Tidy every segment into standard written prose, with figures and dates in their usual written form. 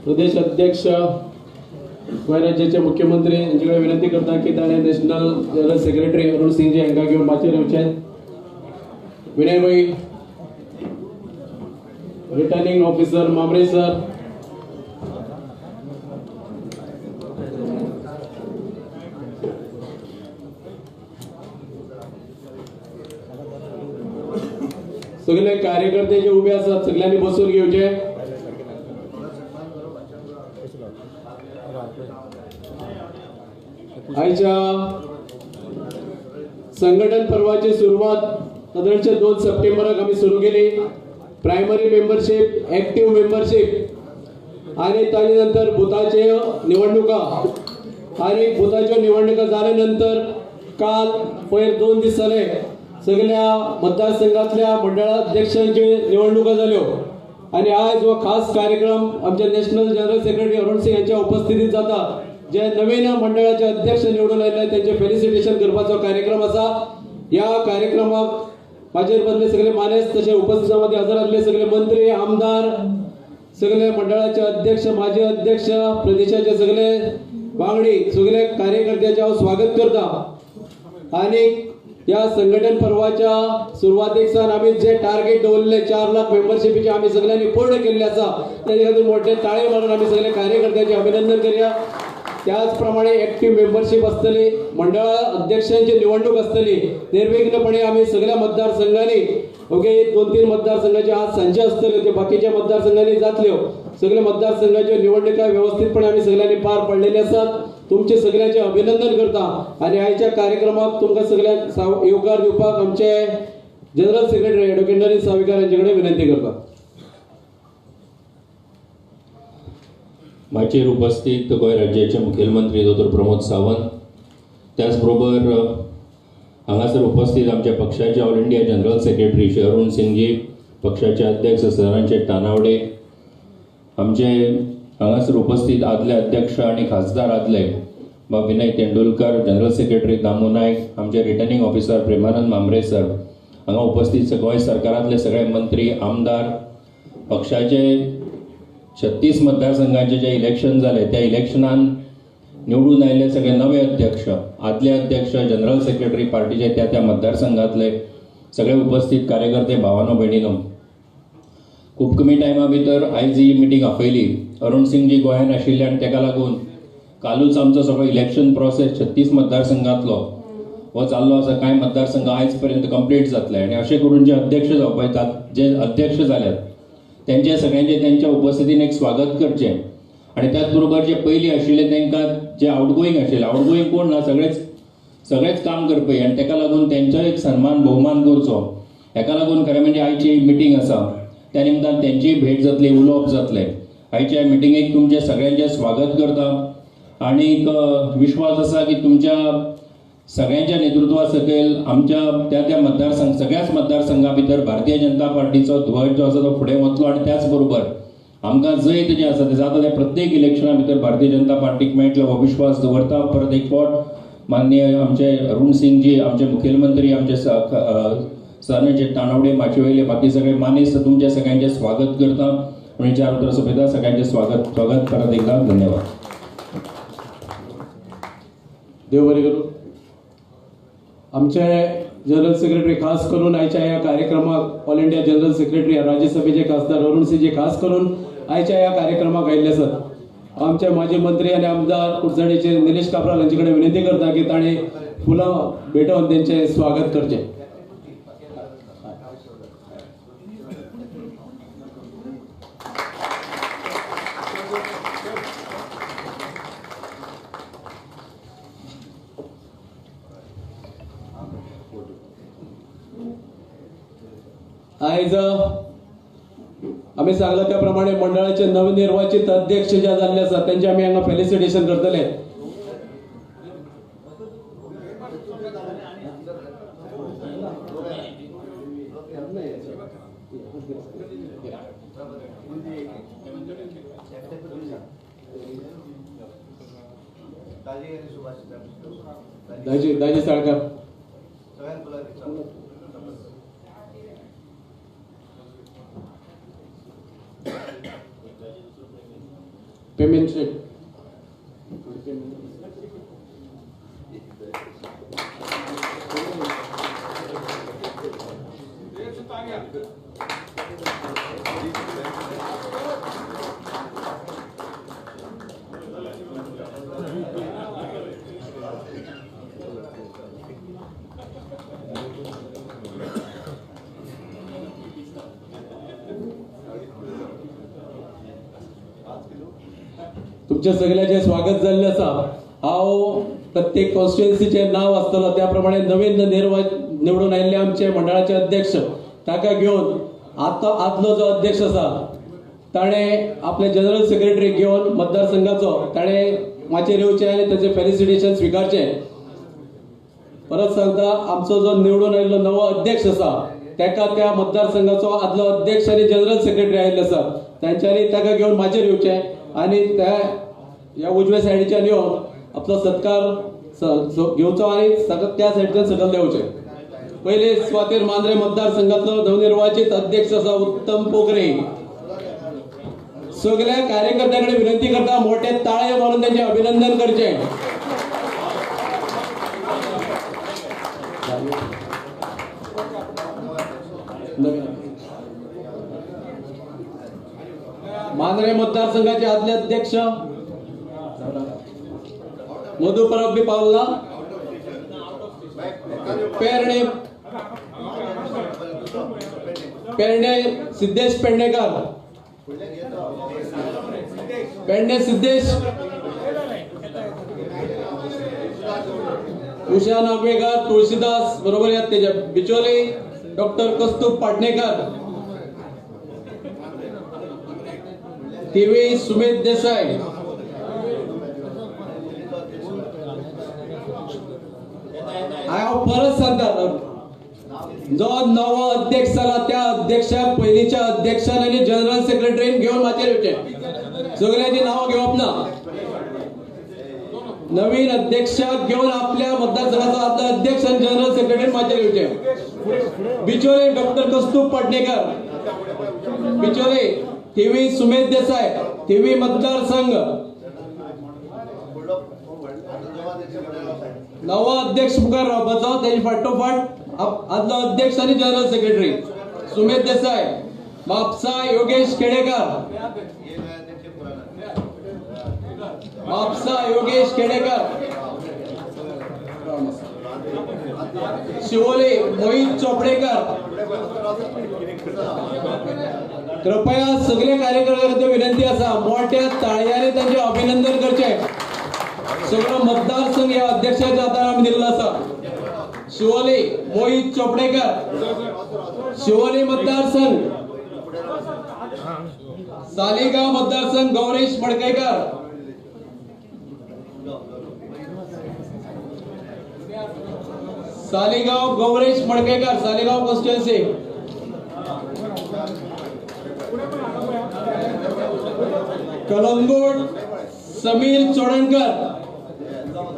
प्रदेश अध्यक्ष गोंय राज्याचे मुख्यमंत्री यांच्याकडे विनंती करता की ताणे national general secretary Arun Singh ji यांना घेऊन माचेर येवचे. विनय भाई, रिटर्निंग ऑफिसर मामरे सर, सगळे कार्यकर्ते जे उभे असतात सगळ्यांनी बसून घेवचे. आजच्या संघटन पर्वाची सुरुवात साधारणतः 2 सप्टेंबराक आम्ही सुरू केली. प्रायमरी मेंबरशिप, ऍक्टिव्ह मेंबरशिप आणि त्यानंतर बुथाचे निवडणुका आणि बुथाच्या निवडणुका झाल्यानंतर काल पयर 2 दीस जाले सगळ्या मतदारसंघातल्या मंडळाध्यक्षांची निवडणुका झाल्यो आणि आज हो खास कार्यक्रम आमचे national general secretary Arun Singh यांच्या उपस्थितीत जाता. जे नवीन मंडळाचे अध्यक्ष निवडून आले त्यांचे फेलिसिटेशन करपाचो कार्यक्रम असा. या कार्यक्रमाक माझे बदले सगळे मानेस तसे उपस्थितीमध्ये हजर असले सगळे मंत्री, आमदार, सगळे मंडळाचे अध्यक्ष, माजी अध्यक्ष, प्रदेशाचे सगळे वांगडी, सगळे कार्यकर्त्याचे हांव स्वागत करता. आणि या संघटन पर्वाच्या सुरुवातीक सावन आम्ही जे टार्गेट दवरले 4 लाख मेंबरशिपचे आम्ही सगळ्यांनी पूर्ण केले असा. त्याच्या खातीर मोठे ताळे मारून आम्ही सगळे कार्यकर्त्याचे अभिनंदन करूया. त्याचप्रमाणे ऍक्टिव्ह मेंबरशिप असतली, मंडळ अध्यक्षांची निवडणूक असतली. निर्विघ्नपणे आम्ही सगळ्या मतदारसंघांनी ओके 2-3 मतदारसंघाचे आज सांजे असतले ते बाकीच्या मतदारसंघांनी जातल्यो. सगळे मतदारसंघाच्या निवडणुका व्यवस्थितपणे आम्ही सगळ्यांनी पार पडलेले असतात. तुमचे सगळ्यांचे अभिनंदन करता आणि आजच्या कार्यक्रमात तुमका सगळ्यांक येवकार दिवपाक आमचे general secretary advocate Narendra Sawaikar यांच्याकडे विनंती करता. माचेर उपस्थित गोंय राज्याचे मुखेलमंत्री डॉ. प्रमोद सावंत, त्याचबरोबर हांगासर उपस्थित आमच्या पक्षाचे all India general secretary Shri Arun Singhji, पक्षाचे अध्यक्ष सरांचे तानावडे, आमचे हांगासर उपस्थित आदले अध्यक्ष आणि खासदार आदले बा विनय तेंडुलकर, जनरल सेक्रेटरी दामू नायक, आमचे रिटर्निंग ऑफिसर प्रेमानंद मामरे सर, हांगा उपस्थित गोंय सरकारांतले सगळे मंत्री, आमदार, पक्षाचे 36 मतदारसंघांचे जे इलेक्शन झाले त्या इलेक्शनान निवडून आयले सगळे नवे अध्यक्ष, आदले अध्यक्ष, जनरल सेक्रेटरी पार्टीचे त्या मतदारसंघातले सगळे उपस्थित कार्यकर्ते भावानो भयणीनो, खूब कमी टायमा भितर आयज ही मिटींग आपयली. अरुण सिंगजी गोंयांत आशिल्ले आनी ताका लागून कालूच आमचो सगळो इलेक्शन प्रोसेस 36 मतदारसंघातलो हो चाललो आसा. कांय मतदारसंघ आयज पर्यंत कंप्लीट जातले आणि अशें करून जे अध्यक्ष जावपायतात, जे अध्यक्ष जाल्यात त्यांचे सगळ्यांचे त्यांच्या उपस्थितीन एक स्वागत करचें. आणि त्याच बरोबर जे पयलीं आशिल्ले तांकां जे आउटगोईंग आशिल्ले, आउटगोईंग कोण ना सगळेच काम करपी आनी ताका लागून तेंचो एक सन्मान भोवमान करचो. हेका लागून खरें म्हणजे आयची मिटींग आसा त्या निमतान तेंची भेट जातली, उलोवप जातलें. आयच्या मिटींगेक तुमचे सगळ्यांचे स्वागत करता आणि विश्वास आसा की तुमच्या सगळ्यांच्या नेतृत्वा सकयल आमच्या त्या मतदारसंघ सगळ्याच मतदारसंघा भितर भारतीय जनता पार्टीचो ध्वज जो आसा तो फुडें वतलो आणि त्याच बरोबर आमकां जैत जे आसा ते जाता ते प्रत्येक इलेक्शना भितर भारतीय जनता पार्टीक मेळटलो हो विश्वास दवरता. परत एक फावट माननीय आमचे अरुण सिंगजी, आमचे मुखेलमंत्री, आमचे सरनेचे तानावडे, माचे वयले बाकी सगळे मानेस्त तुमचे सगळ्यांचे स्वागत करता आणि 4 उतर सोंपयता. सगळ्यांचे स्वागत परत एकदा धन्यवाद. देव बरें करूं. आमचे जनरल सेक्रेटरी खास करून आयच्या या कार्यक्रमाक ऑल इंडिया जनरल सेक्रेटरी राज्यसभेचे खासदार अरुण सिंग जे खास करून आयच्या या कार्यक्रमाक आयिल्ले आसात. आमचे माजी मंत्री आणि आमदार कुडचडेचे निलेश कापराल यांच्याकडे विनंती करता की ताणे फुलां भेटोवन त्यांचे स्वागत करचे. आज आम्ही सांगला त्याप्रमाणे मंडळाचे नवनिर्वाचित अध्यक्ष जे झाले असतात त्यांचे आम्ही हांगा फेलिसिटेशन करतले. दाजी साळकर, पेमेंट शीट. तुमच्या सगळ्याचे स्वागत झाले असा. हांव प्रत्येक कॉन्स्टिट्युएन्सीचे नाव आसतलो त्याप्रमाणे नवीन निवडून आयिल्ले आमचे मंडळाचे अध्यक्ष ताका घेवन आदलो जो अध्यक्ष आसा ताणे आपले जनरल सेक्रेटरी घेवन मतदारसंघाचो ताणे माचेर येवचे आनी ताचे फेलिसिटेशन स्विकारचे. परत सांगता आमचो जो निवडून आयिल्लो नवो अध्यक्ष आसा ताका त्या मतदारसंघाचो आदलो अध्यक्ष आनी जनरल सेक्रेटरी आयिल्ले आसा तांच्यांनी ताका घेवन माचेर येवचे आनी त्या ह्या उजव्या सायडीच्यान येवन आपलो सत्कार घेवचो आनी त्या सायडीच्यान सकयल देंवचे. पयले सुवातेर मांद्रे मतदारसंघातलो नवनिर्वाचित अध्यक्ष आसा उत्तम पोखरे. सगळ्या कार्यकर्त्यांकडे विनंती करता मोठे ताळे मारून त्यांचे अभिनंदन करचे. मांद्रे मतदारसंघाचे आदले अध्यक्ष मधु परब बी पावला. पेरणे सिद्धेश पेडणेकर. पेडणे सिद्धेश. उषा नागवेकर तुळशीदास बरोबर आहेत त्याच्या. बिचोली डॉक्टर कस्तूप पाटणेकर. टीव्ही सुमित देसाई. हांव परत सांगता जो नवो अध्यक्ष जाला त्या अध्यक्षाक पयलींच्या अध्यक्षान आनी जनरल सेक्रेटरीन घेवन माचेर येवचे. सगळ्यांची नांवां घेवप ना. नवीन अध्यक्षाक घेवन आपल्या मतदारसंघाचो आदलो अध्यक्ष आनी जनरल सेक्रेटरी माचेर येवचे. बिचोली डॉक्टर कस्तूप पाटणेकर. बिचोली. टीव्ही सुमेध देसाई. टीव्ही मतदारसंघ. नवो अध्यक्ष मुखार रावपाचो तेजे फाटोफाट आदलो अध्यक्ष आनी जनरल सेक्रेटरी. सुमेध देसाई. म्हापसा योगेश केडेकर. म्हापसा योगेश केडेकर. शिवोले मोहित चोपडेकर. कृपया सगळे कार्यकर्ते विनंती असा मोठ्या ताळयांनी त्यांचे अभिनंदन करचे. सगळं मतदारसंघ या अध्यक्षाच्या हातान आम्ही दिलेला असा. शिवोली मोहित चोपडेकर. शिवोली मतदारसंघ. सालिगाव मतदारसंघ गौरीश मडकेकर. सालिगाव गौरीश मडकेकर. सालिगाव कॉन्स्टिट्युएन्सी. कलंगूट समीर चोडणकर.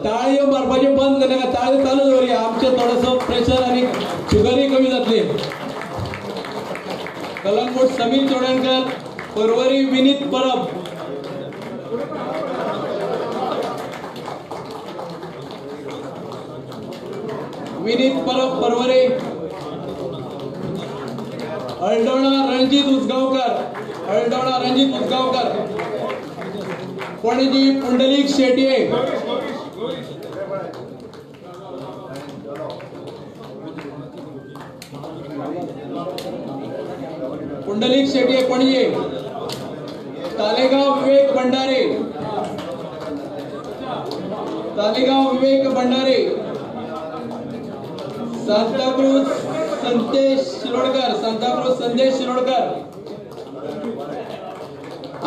ताळयो मारपाचे बंद करनाका. ताळयो चालू दवरया. आमचे थोडंसं प्रेशर आणि शुगरही कमी जातली. कलंगूट समीर चोडणकर. परवरी विनीत परब. विनीत परब परवरी. अळडोणा रणजित उसगावकर. अळडोणा रणजित उसगावकर. पणजी पुंडलिक शेट्ये. पुंडलिक शेट्ये पणजी. तालेगाव विवेक भंडारे. तालेगाव विवेक भंडारे. सांताक्रूज संदेश शिरोडकर. सांताक्रूज संदेश शिरोडकर.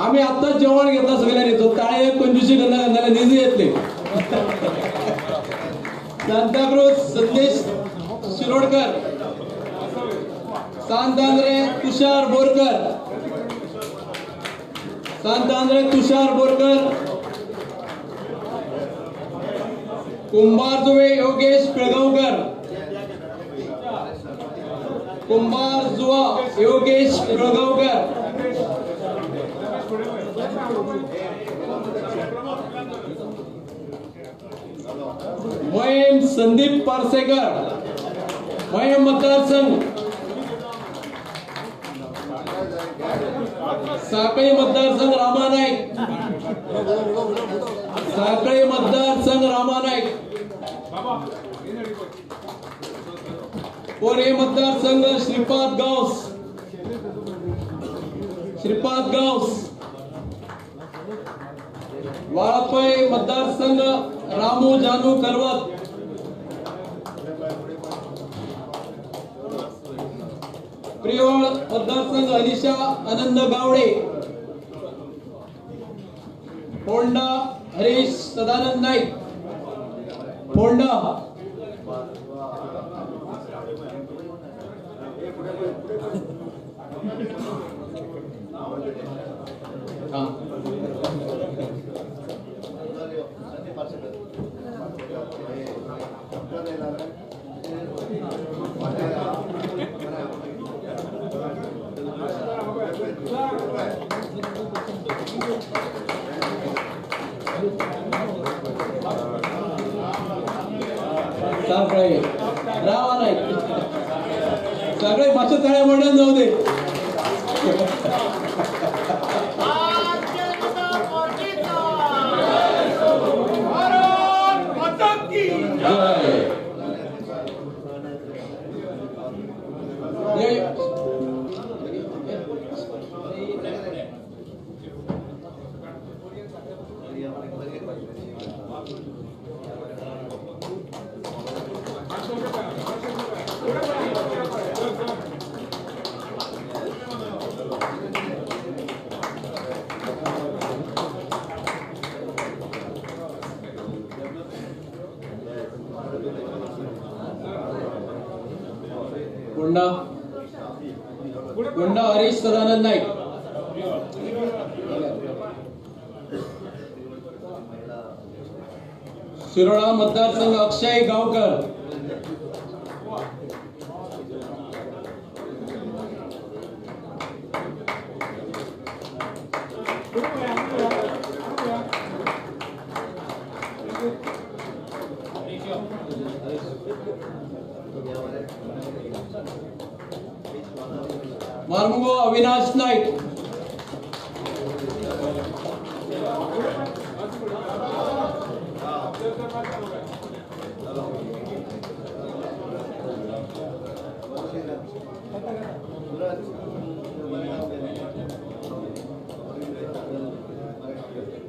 आम्ही आताच जेवण घेतलं सगळ्यांनी. तो ताळे कंजूसी करणारा निधी येतले. सांताक्रूज संदेश शिरोडकर. सांतांद्रे तुषार बोरकर. सांतांद्रे तुषार बोरकर. कुंभारजुवे योगेश पिळगावकर. कुंभारजुवा योगेश पिळगावकर. मोहीम संदीप पारसेकर, मोहीम मतदारसंघ. साखळी मतदारसंघ रामा नाईक, साखळी मतदारसंघ रामा नाईक. कोरे मतदारसंघ श्रीपाद गावस, श्रीपाद गावस. वाळपै मतदारसंघ रामू जानू करवत. प्रियोळ मतदारसंघ अनिशा आनंद गावडे. फोंडा हरीश सदानंद नाईक, फोंडा. साखळे रामा नाईक. सगळे मागच्या तळ्या मंडळ जाऊ दे. फोंडा फोंडा हरीश सदानंद नाईक. शिरोळा मतदारसंघ अक्षय गावकर. मार्मुगो अविनाश नाईक.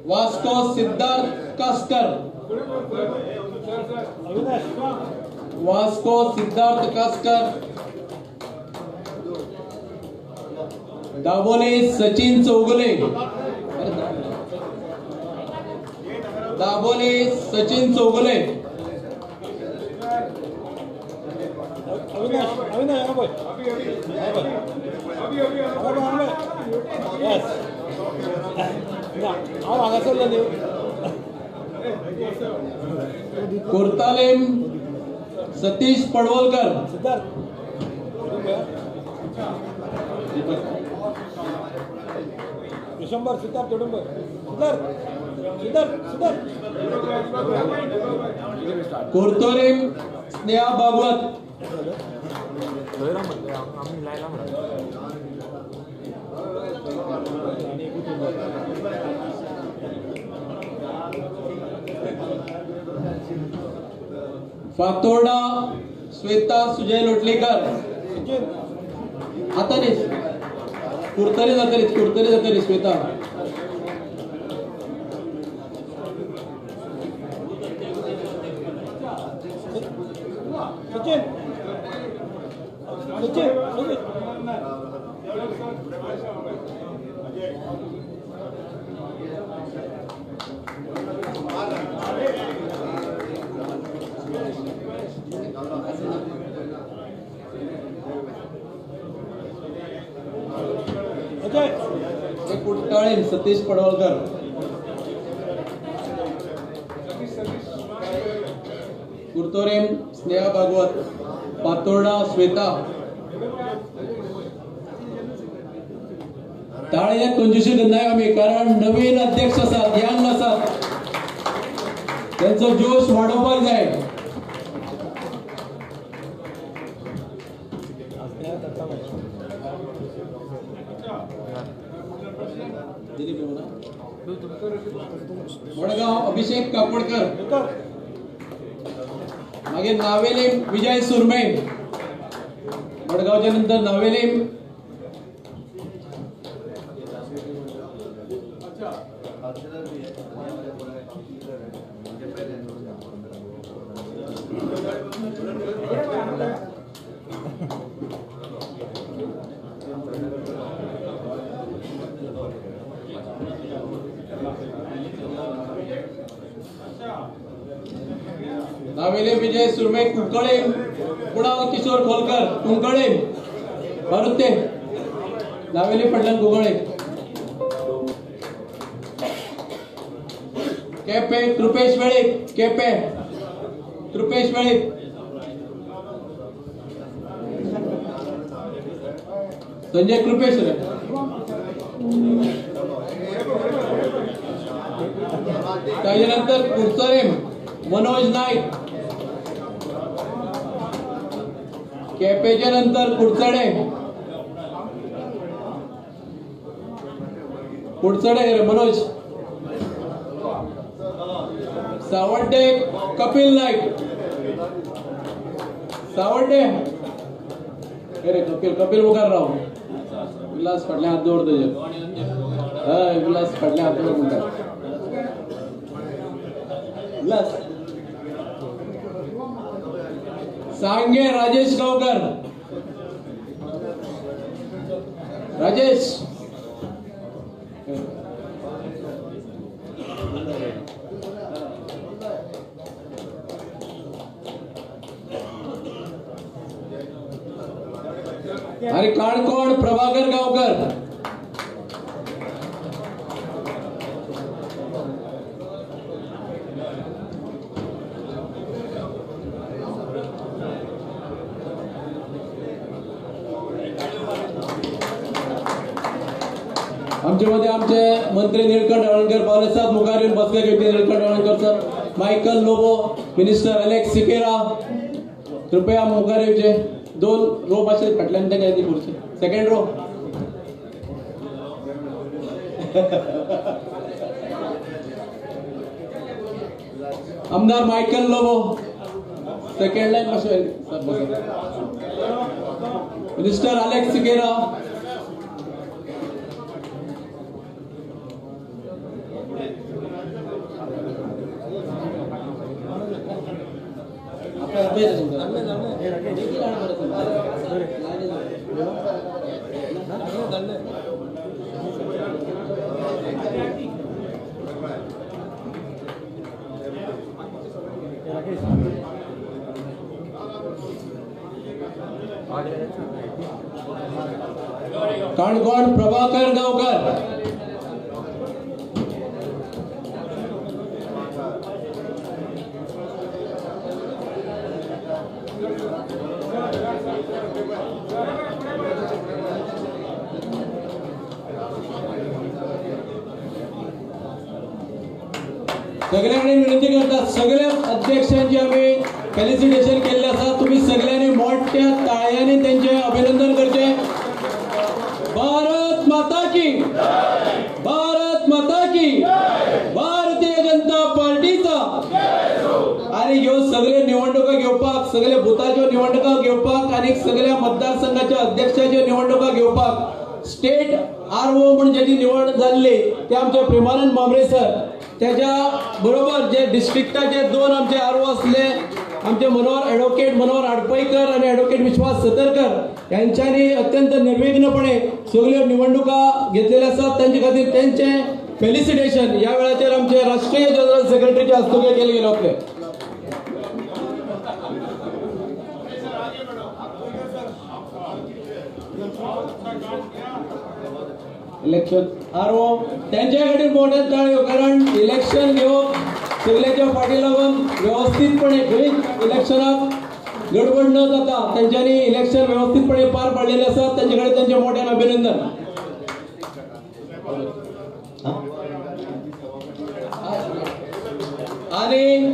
वास्को सिद्धार्थ कास्कर, वास्को सिद्धार्थ कास्कर. दाभोले सचिन चौगुले, दाभोले सचिन चौगुले. कोर्तालेम सतीश पडवलकर, डिसेंबर सिद्धार्थ जोडुंबर, सिद्धार्थ कोर्तोरेम स्नेहा भागवत, फातोर्डा श्वेता सुजय लोटलेकर. हाताने कुर्तरी जातली श्वेता. कुट्टाळे सतीश पडवलकर, कुर्तोरेम स्नेहा भागवत, पातोर्डा श्वेता. ताळयेत कंजूसी करनाय आमी, कारण नवीन अध्यक्ष आसात, यंग आसात, त्यांचो जोश वाडोवपाक जाय. वडगाव अभिषेक कापडकर, मागे नावेलीम विजय सुरमे, वडगावच्या नंतर नावेलीम नावेले विजय सुरमे, कुंकळे कुणाल किशोर खोलकर, कुंकळे मारुते, नावेले पडल्यान कुंकळे, केपे कृपेश वेळीप, केपे कृपेश वेळीप, संजय कृपेश रे, त्याच्यानंतर कुडचरे मनोज नाईक, केपेच्या नंतर कुडचडे मनोज, सावड्डे कपिल नाईक, सावड्डे अरे कपिल मुखारराव, विलास फाटल्या हात दवर तुझे, हय विलास फाटल्या हात दवर म्हणतात, विलास सांगे राजेश गावकर, राजेश आणि काणकोण प्रभाकर गावकर, आमच्यामध्ये आमचे मंत्री निळकंठ अळणकर पावले सात, मुखार येऊन बसले घेतले Nilkanth Halarnkar sir, Michael Lobo, minister Alex Sequeira, कृपया मुखार येवचे. दोन रो पाशे फाटल्यान ते काय ती खुर्ची, सेकंड रो आमदार मायकल लोबो, सेकंड लाइन पाशे मिनिस्टर अलेक्स सिकेरा, काणकोण प्रभाकर गावकर, सगळ्यांनी विनंती करतात, सगळ्या अध्यक्षांची आम्ही फेलिसिटेशन केले असा, तुम्ही सगळ्यांनी मोठ्या ताळ्याने त्यांचे अभिनंदन करचे. भारत माता की, भारत माता की, भारतीय जनता पार्टीचा. आणि ह्यो सगळे निवडणुका घेवपाक, सगळे बुथाच्यो निवडणुका घेवपाक आणि सगळ्या मतदारसंघाच्या अध्यक्षाच्यो निवडणुका घेवपाक स्टेट आरओ म्हणून ज्याची निवड झाली ते आमचे प्रेमानंद मामरे सर, त्याच्या बरोबर जे डिस्ट्रिक्टाचे दोन आमचे आरओ असले, आमचे ॲडव्होकेट मनोहर आडपईकर आणि ॲडव्होकेट विश्वास सतरकर यांच्यानी अत्यंत निर्विघ्नपणे सगळ्यो निवडणुका घेतलेल्या असतात. त्यांच्या खातीर त्यांचे फेलिसिटेशन या वेळाचेर आमचे राष्ट्रीय जनरल सेक्रेटरीच्या हस्तुके केले गेले होते. इलेक्शन आरओ त्यांच्या खातीर मोठे ताळयो, कारण इलेक्शन घेवप सगळ्याच्या फाटी लागून व्यवस्थितपणे खंय इलेक्शनात गडबड न जाता त्यांच्यानी इलेक्शन व्यवस्थितपणे पार पाडलेले असतात. त्यांच्याकडे त्यांचे मोठ्यान अभिनंदन. आणि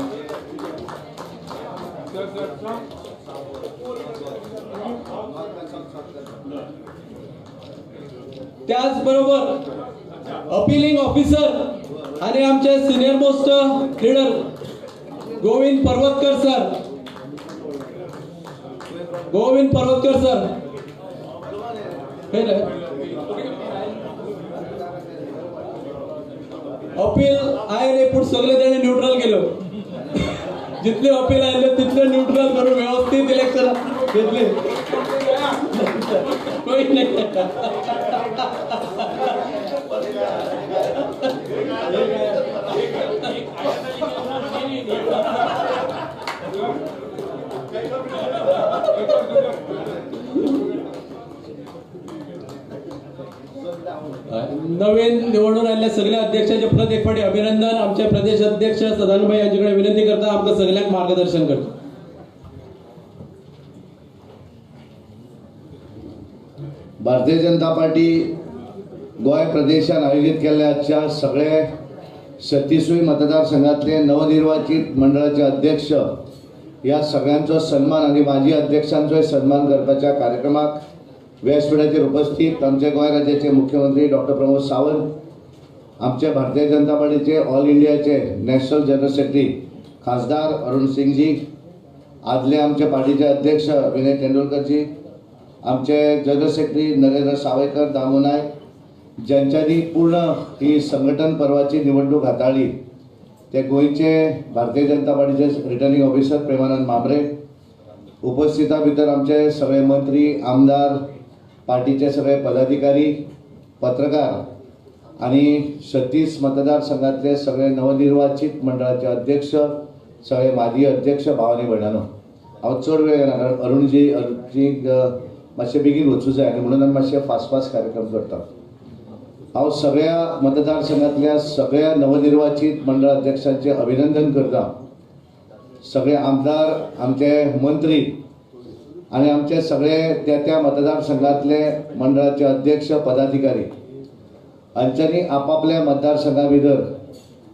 त्याचबरोबर अपिलिंग ऑफिसर आणि आमचे senior most leader Govind Parvatkar sir हे ना अपील आहे पण सगळे त्यांनी न्यूट्रल केलं जिथले अपील आहे तिथले न्यूट्रल करून व्यवस्थित इलेक्शन घेतले कोई नाही नवीन निवडून आलेल्या सगळ्या अध्यक्षांचे परत एक पाठी अभिनंदन. आमचे प्रदेश अध्यक्ष सदानभाई यांच्याकडे विनंती करता आमचं सगळ्यांना मार्गदर्शन करतो. भारतीय जनता पार्टी गोय प्रदेशात आयोजित केलेल्या आजच्या सगळे 36वी मतदारसंघातले नवनिर्वाचित मंडळाचे अध्यक्ष या सगळ्यांचा सन्मान आणि माजी अध्यक्षांचा सन्मान करपाच्या कार्यक्रमाक व्यासपीठाचेर उपस्थित आमचे गोय राज्याचे मुख्यमंत्री डॉक्टर प्रमोद सावंत, आमचे भारतीय जनता पार्टीचे ऑल इंडियाचे नॅशनल जनरल सेक्रेटरी खासदार अरुण सिंगजी, आदले आमचे पार्टीचे अध्यक्ष विनय तेंडुलकरजी, आमचे जनरल सेक्रेटरी नरेंद्र सावयकर दामोनाय, ज्यांच्यानी पूर्ण ही संघटन पर्वाची निवडणूक हाताळली ते गोयचे भारतीय जनता पार्टीचे रिटर्निंग ऑफिसर प्रेमानंद मामरे, उपस्थिता भितर आमचे सगळे मंत्री, आमदार, पार्टीचे सगळे पदाधिकारी, पत्रकार आणि 36 मतदारसंघातले सगळे नवनिर्वाचित मंडळाचे अध्यक्ष, सगळे माजी अध्यक्ष, भावानी भयणानो, हांव चड वेळ घेना कारण अरुणजी मातशें बेगीन वचूं जाय आनी म्हणून आमी मातशें फास्ट कार्यक्रम करता. हांव सगळ्या मतदारसंघातल्या सगळ्या नवनिर्वाचित मंडळ अध्यक्षांचे अभिनंदन करता. सगळे आमदार, आमचे मंत्री आणि आमचे सगळे त्या मतदारसंघातले मंडळाचे अध्यक्ष, पदाधिकारी हांच्यांनी आपापल्या मतदारसंघा भितर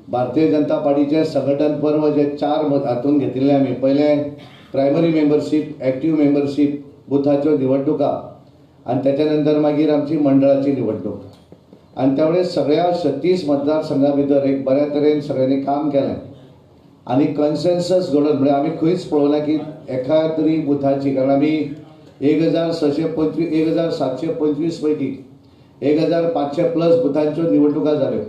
भारतीय जनता पार्टीचे संघटन पर्व जे 4 हातून घेतिल्ले आमी पयले प्रायमरी मेंबरशीप, एक्टिव्ह मेंबरशीप, बुथाच्यो निवडणुका आणि त्याच्या नंतर मागीर आमची मंडळाची निवडणूक आणि त्यावेळेस सगळ्या 36 मतदारसंघा भितर एक बऱ्या तरेन सगळ्यांनी काम केलें आणि कन्सेन्सस घडोवन म्हणजे आमी खंयच पळोवना की एका तरी बुथाची कारण आमी 1725 पैकी 1500+ बुथांच्यो निवडणुका जाल्यो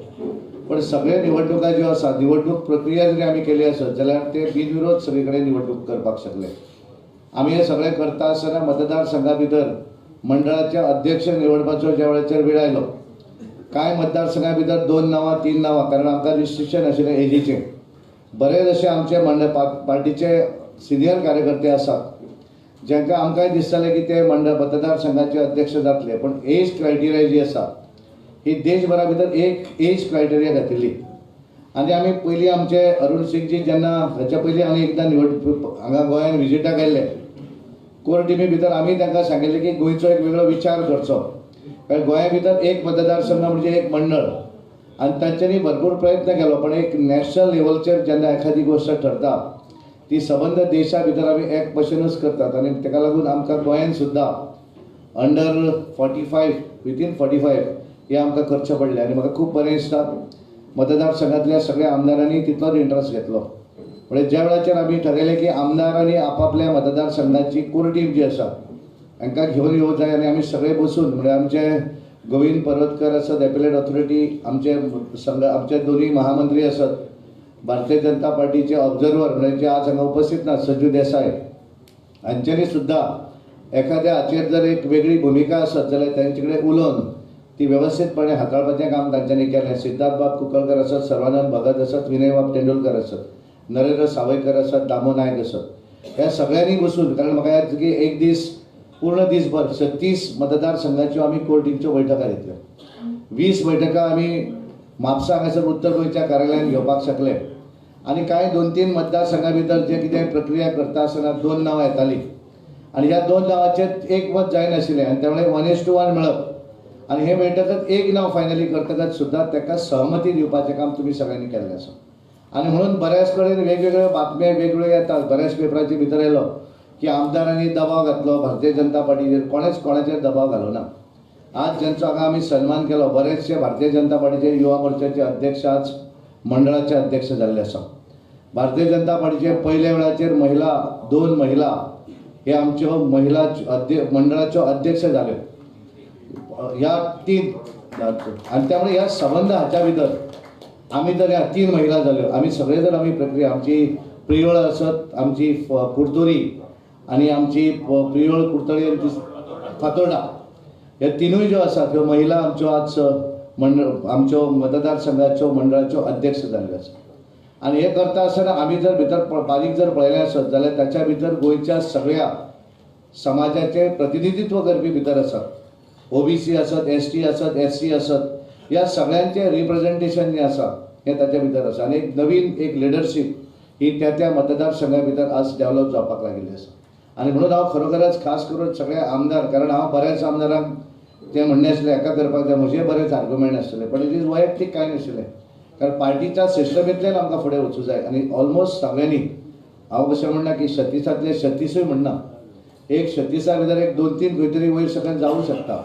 पण सगळे निवडणुका ज्यो आसा निवडणूक प्रक्रिया जरी आमी केली आसत जाल्यार ते बिनविरोध सगळे कडेन निवडणूक करपाक शकले. आमी हे सगळें करता आसतना मतदारसंघा भितर मंडळाचे अध्यक्ष निवडपाचो ज्या वेळाचेर वेळ आयलो कांय मतदारसंघा भितर 2 नांवां 3 नांवां कारण आमकां रिस्ट्रिक्शन आशिल्लें एजीचें बरेच अशे आमचे पार्टीचे सिनियर कार्यकर्ते आसात ज्यांकां आमकांय दिसतालें की ते मतदारसंघाचे अध्यक्ष जातले पण एज क्रायटेरिया जी आसा ही देशभरा भितर एक एज क्रायटेरिया घातिल्ली आनी आमी पयलीं आमचे अरुण सिंगजी जेन्ना हाच्या पयलीं हांवें एकदां हांगा गोंयांत विजिटाक आयिल्ले कोर टिमी भितर आमी तांकां सांगिल्लें की गोंयचो एक वेगळो विचार करचो कारण गोंया भितर एक मतदारसंघ म्हणजे एक मंडळ आणि तांच्यांनी भरपूर प्रयत्न केलो पण एक नॅशनल लेवलचेर जेन्ना एखादी गोष्ट ठरता ती सबंद देशा भितर आमी एक भशेनूच करतात आनी ताका लागून आमकां गोंयांत सुद्दां अंडर 45 विथीन 45 हे आमकां करचें पडलें आनी म्हाका खूब बरें दिसता मतदारसंघातल्या सगळ्या आमदारांनी तितलोच इंट्रस्ट घेतलो म्हणजे ज्या वेळाचेर आमी ठरयलें की आमदारांनी आपापल्या मतदारसंघाची कोर टीम जी आसा हांकां घेवन येवं जाय आनी आमी सगळे बसून म्हणजे आमचे गोविंद पर्वतकर आसत एपेलेट ऑथॉरिटी आमचे दोन्ही महामंत्री आसत भारतीय जनता पार्टीचे ऑब्झर्वर म्हणजे जे आज हांगा उपस्थित ना संजू देसाय हांच्यांनी सुद्दां एखाद्या हाचेर जर एक वेगळी भुमिका आसत जाल्यार तांचे कडेन उलोवन ती व्यवस्थितपणे हाताळपाचें काम तांच्यांनी केलें. सिद्धार्थ बाब कुंकळकर आसत, सर्वानंद भगत आसत, विनय बाब तेंडुलकर आसत, नरेंद्र सावयकर आसत, दामो नायक आसत ह्या सगळ्यांनी बसून कारण म्हाका याद की एक दीस पूर्ण दिसभर 36 मतदारसंघाच्यो आमी कोर टीमच्यो बैठका घेतल्यो 20 बैठका आमी म्हापसा हांगासर उत्तर गोंयच्या कार्यालयान घेवपाक शकले आनी कांय 2-3 मतदारसंघा भितर जे कितें प्रक्रिया करता आसतना 2 नांवां येतालीं आनी ह्या 2 नांवांचेर एक मत जायनाशिल्लें आनी त्या वेळार 1:1 मेळप आनी हे मेळटकच एक नांव फायनली करतकच सुद्दां ताका सहमती दिवपाचें काम तुमी सगळ्यांनी केल्लें आसा आणि म्हणून बऱ्याच कडेन वेगवेगळ्यो बातम्या वेगवेगळ्यो येतात. बऱ्याच पेपरांची भितर येयलो की आमदारांनी दबाव घातलो भारतीय जनता पार्टीचेर. कोणेच कोणाचेर दबाव घालो ना. आज ज्यांचो हांगा आमी सन्मान केलो, बरेचशे भारतीय जनता पार्टीचे युवा मोर्चाचे अध्यक्ष आज मंडळाचे अध्यक्ष जाल्ले आसा. भारतीय जनता पार्टीचे पयल्या वेळाचेर दोन महिला हे आमच्यो महिला मंडळाच्यो अध्यक्ष जाल्यो. ह्या 3 आनी त्यामुळे ह्या संबंध हाच्या भितर आमी तर ह्या 3 महिला जाल्यो. आमी सगळे जर आमी प्रक्रिया आमची प्रियोळ आसत, आमची कुर्तोरी आनी आमची प्रियोळ कुर्तोळी आमची फातोर्डा, ह्या 3 ज्यो आसात ह्यो महिला आमच्यो आज आमच्यो मतदारसंघाच्यो मंडळाच्यो अध्यक्ष जाल्ल्यो आसा. आनी हे करता आसतना आमी जर भितर बारीक जर पळयलें आसत जाल्यार ताच्या भितर गोंयच्या सगळ्या समाजाचे प्रतिनिधित्व करपी भितर आसात. ओबीसी आसत, एसटी आसत, एससी आसत, ह्या सगळ्यांचे रिप्रेझेंटेशन जें आसा हें ताच्या भितर आसा. आनी एक नवीन लिडरशीप ही त्या मतदारसंघा भितर आज डेव्हलप जावपाक लागिल्ली आसा. आनी म्हणून हांव खरोखरच खास करून सगळे आमदार, कारण हांव बऱ्याच आमदारांक ते म्हणणे आसले हेका करपाक जाय, म्हजे बरेच आर्ग्युमेंट आसले, पण इट इज वैयक्तीक कांय नाशिल्लें. कारण पार्टीच्या सिस्टमींतल्यान आमकां फुडें वचूं जाय. आनी ऑलमोस्ट सगळ्यांनी, हांव कशें म्हणना की 36तले 36 म्हणना, एक 36 भितर एक 2-3 खंय तरी वयर सकयल जावूं शकता,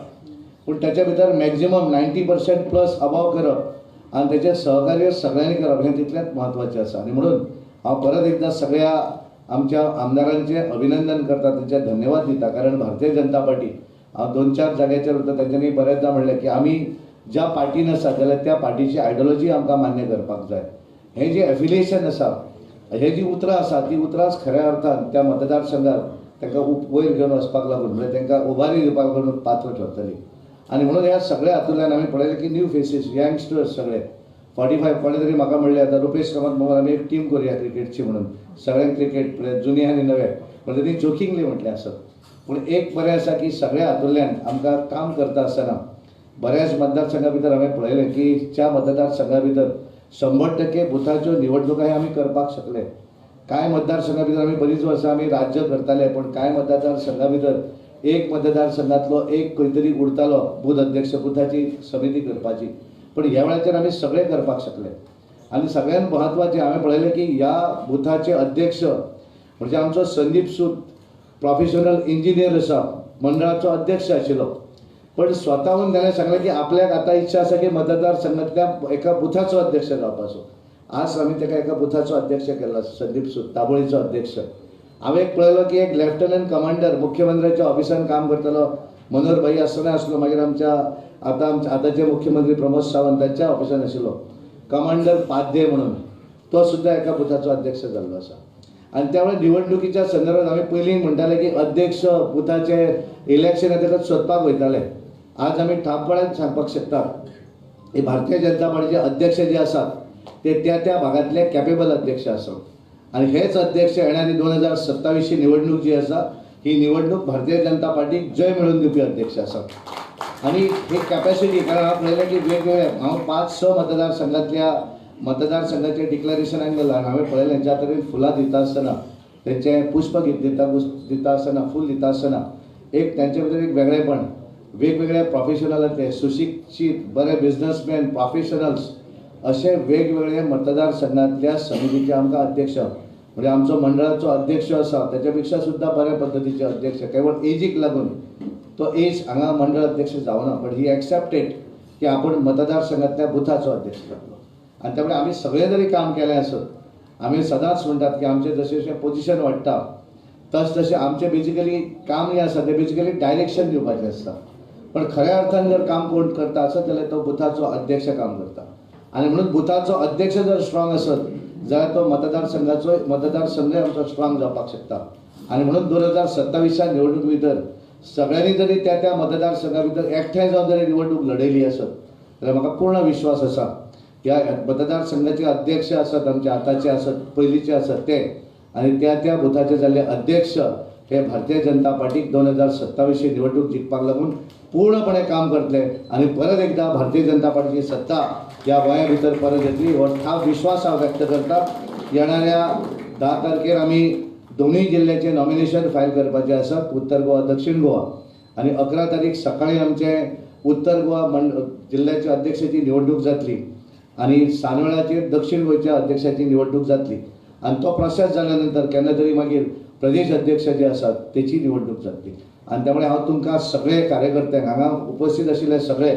पूण ताच्या भितर मॅक्झिमम 90% प्लस अबाव करप आनी तेचें सहकार्य सगळ्यांनी करप हें तितलेंच म्हत्वाचें आसा. आनी म्हणून हांव परत एकदां सगळ्या आमच्या आमदारांचें अभिनंदन करता, तेंचे धन्यवाद दिता. कारण भारतीय जनता पार्टी, हांव 2-4 जाग्याचेर वता तेंच्यांनी बरेचदा म्हणलें की आमी ज्या पार्टीन आसा जाल्यार त्या पार्टीची आयडियोलॉजी आमकां मान्य करपाक जाय. हें जें एफिलिएशन आसा, हे जी उतरां आसा ती उतरांच खऱ्या अर्थान त्या मतदारसंघात तांकां वयर घेवन वचपाक लागून म्हणजे तांकां उबारी दिवपाक लागून पात्र ठरतली. आनी म्हणून ह्या सगळ्या हातूंतल्यान आमी पळयलें की न्यू फेसीस, यंगस्टर्स सगळे 45 कोणे तरी म्हाका म्हणलें आतां रुपेश कामत म्हणून आमी एक टीम करुया क्रिकेटची म्हणून, सगळ्यांक क्रिकेट जुने आनी नवे, म्हणजे ती जोकिंगली म्हटलें आसत. पूण एक बरें आसा की सगळ्या हातूंतल्यान आमकां काम करता आसतना बऱ्याच मतदारसंघा भितर हांवें पळयलें की ज्या मतदारसंघा भितर 100% बुथाच्यो निवडणुका हे आमी करपाक शकले. कांय मतदारसंघा भितर आमी बरीच वर्सां आमी राज्य करताले, पूण कांय मतदारसंघा भितर एक मतदारसंघातलो एक खंय तरी उरतालो बूथ अध्यक्ष, बुथाची समिती करपाची. पण ह्या वेळाचेर आमी सगळे करपाक शकले. आनी सगळ्यांत म्हत्वाचें हांवें पळयलें की ह्या बुथाचे अध्यक्ष म्हणजे आमचो संदीप सूद प्रोफेशनल इंजिनियर आसा, मंडळाचो अध्यक्ष आशिल्लो, पण स्वताहून ताणें सांगलें की आपल्याक आतां इच्छा आसा की मतदारसंघांतल्या एका बुथाचो अध्यक्ष जावपाचो. आज आमी ताका एका बुथाचो अध्यक्ष केला, संदीप सूद दाबोळीचो अध्यक्ष. हांवें एक पळयलो की एक लेफ्टनंट कमांडर मुख्यमंत्र्याच्या ऑफिसान काम करतालो मनोहर भाई आसतना आसलो, मागीर आतांचे मुख्यमंत्री प्रमोद सावंत तांच्या ऑफिसान आशिल्लो कमांडर पाध्ये म्हणून, तो सुद्दां एका बुथाचो अध्यक्ष जाल्लो आसा. आनी त्या वेळार निवडणुकीच्या संदर्भात आमी पयलीं म्हणटाले की अध्यक्ष बुथाचे इलेक्शन ताका सोदपाक वयताले. आज आमी ठामपणान सांगपाक शकता की भारतीय जनता पार्टीचे अध्यक्ष जे आसात ते त्या भागांतले कॅपेबल अध्यक्ष आसात. आनी हेच अध्यक्ष येणारी 2027 निवडणूक जी आसा ही निवडणूक भारतीय जनता पार्टीक जय मेळोवन दिवपी अध्यक्ष आसात. आनी ही कॅपॅसिटी, कारण हांव पळयलें की वेगवेगळे हांव 5-6 मतदारसंघाचे डिक्लेरेशनाक गेलो आनी हांवें पळयलें ज्या तरेन फुलां दिता आसतना, तेंचें पुष्पगीत दिता आसतना, फूल दिता आसतना एक तेंचे भितर एक वेगळेपण, वेगवेगळे प्रोफेशनलांतले सुशिक्षीत बरे बिझनसमॅन प्रोफेशनल्स असे वेगवेगळे मतदारसंघातल्या समितीचे आमकां अध्यक्ष म्हणजे आमचो मंडळाचो अध्यक्ष आसा ताच्या पेक्षा सुद्दां बऱ्या पद्दतीचे अध्यक्ष, केवळ एजीक लागून तो एज हांगा मंडळ अध्यक्ष जावना, बट ही एक्सेप्टेड की आपण मतदारसंघातल्या बुथाचो अध्यक्ष जातलो. आनी त्यामुळे आमी सगळे जरी काम केलें आसत, आमी सदांच म्हणटात की आमचें जशें जशें पोजिशन वाडटा तशें आमचें बेजिकली काम जें आसा तें बेजिकली डायरेक्शन दिवपाचें आसता. पण खऱ्या अर्थान जर काम कोण करता आसत जाल्यार तो बुथाचो अध्यक्ष काम करता. आनी म्हणून बुथाचो अध्यक्ष जर स्ट्रॉंग आसत जाल्यार तो मतदारसंघ आमचो स्ट्रॉंग जावपाक शकता. आनी म्हणून 2027 निवडणूक भितर सगळ्यांनी जरी त्या मतदारसंघा भितर एकठांय जावन जरी निवडणूक लढयली आसत जाल्यार म्हाका पूर्ण विश्वास आसा ह्या मतदारसंघाचे अध्यक्ष आसत आमचे आतांचे आसत पयलींचे आसत ते आनी त्या बुथाचे जाल्ले अध्यक्ष हे भारतीय जनता पार्टीक 2027 निवडणूक जिखपाक लागून पूर्णपणे काम करतले आनी परत एकदा भारतीय जनता पार्टीची सत्ता ह्या गोंया भितर परत येतली हो ठाम विश्वास हांव व्यक्त करता. येणाऱ्या 10 तारखेर आमी दोनूय जिल्ह्याचे नॉमिनेशन फायल करपाचे आसात, उत्तर गोवा दक्षिण गोवा, आनी 11 तारीख सकाळी आमचे उत्तर गोवा जिल्ह्याच्या अध्यक्षाची निवडणूक जातली. आणि सानवळाचे दक्षिण गोंयच्या अध्यक्षाची निवडणूक जातली आणि तो प्रोसेस जाल्यानंतर केन्ना तरी मागीर प्रदेश अध्यक्ष जे आसात तेची निवडणूक जातली आणि त्यामुळे हांव तुमकां सगळे कार्यकर्त्यांक हांगा उपस्थित आशिल्ले सगळे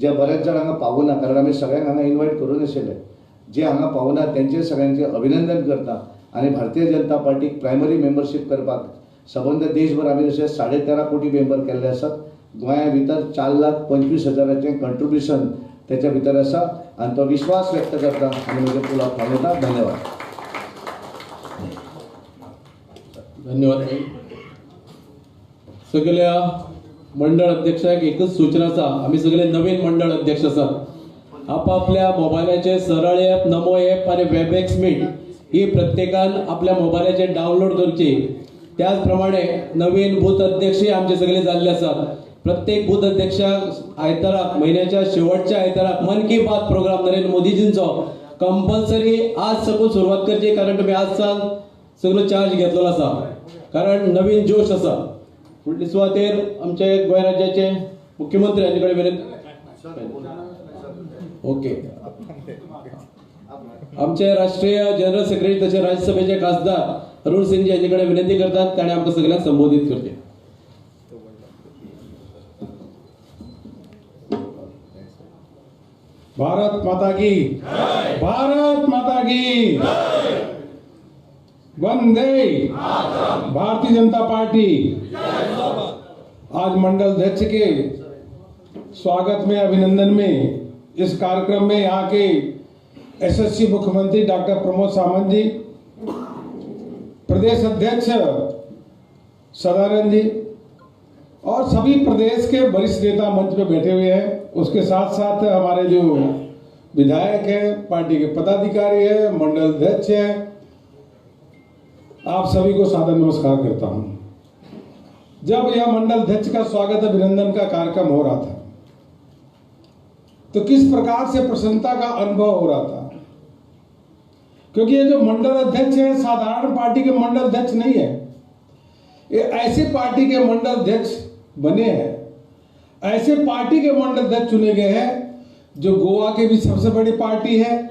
जे बरेच जाण हांगा पावूना कारण आमी सगळ्यांक हांगा इन्वायट करून आशिल्ले जे हांगा पावूना तेंचे सगळ्यांचे अभिनंदन करता आणि भारतीय जनता पार्टीक प्रायमरी मेंबरशीप करपाक सबंद देशभर आमी जशे 13.5 कोटी मेंबर केल्ले आसात गोंया भितर 4,25,000चे कंट्रिब्युशन त्याच्या भितर आसा आणि तो विश्वास व्यक्त करता आणि म्हजे पुलाव थांबयता. धन्यवाद. धन्यवाद. सगळ्या मंडळ अध्यक्षाक एकच सूचना आसा, आमी सगळे नवीन मंडळ अध्यक्ष आसात. आपापल्या मोबायलाचे सरळ ॲप, नमो ॲप आणि वेबएक्स मीट ही प्रत्येकान आपल्या मोबायलाचेर डावनलोड करची. त्याचप्रमाणे नवीन बूथ अध्यक्षही आमचे सगळे जाल्ले आसात. प्रत्येक बूथ अध्यक्षाक आयताराक म्हयन्याच्या शेवटच्या आयताराक मन की बात प्रोग्राम नरेंद्र मोदीजींचो कंपल्सरी आज साकून सुरवात करची कारण तुम्ही आज सावन सगळो चार्ज घेतलेलो आसा कारण नवीन जोश आसा. फुडली सुवातेर आमचे गोंय राज्याचे मुख्यमंत्री हांचे कडेन विनंती. ओके. आमचे राष्ट्रीय जनरल सेक्रेटरी तसे राज्यसभेचे खासदार अरुण सिंगजी हांचे कडेन विनंती करतात ताणें आमकां सगळ्यांक संबोधित करचे. भारत माता की भारत माता की वंदे भारतीय जनता पार्टी. आज मंडल अध्यक्ष के स्वागत में, अभिनंदन में, इस कार्यक्रम में यहाँ के एसएससी मुख्यमंत्री डॉक्टर प्रमोद सावंत जी, प्रदेश अध्यक्ष सदानंद जी और सभी प्रदेश के वरिष्ठ नेता मंच पे बैठे हुए हैं. उसके साथ साथ हमारे जो विधायक हैं, पार्टी के पदाधिकारी हैं, मंडल अध्यक्ष हैं, आप सभी को सादर नमस्कार करता हूं. जब यह मंडल अध्यक्ष का स्वागत अभिनंदन का कार्यक्रम हो रहा था तो किस प्रकार से प्रसन्नता का अनुभव हो रहा था, क्योंकि ये जो मंडल अध्यक्ष है साधारण पार्टी के मंडल अध्यक्ष नहीं है. ये ऐसे पार्टी के मंडल अध्यक्ष बने हैं, ऐसे पार्टी के मंडल अध्यक्ष चुने गए हैं जो गोवा के भी सबसे बड़ी पार्टी है,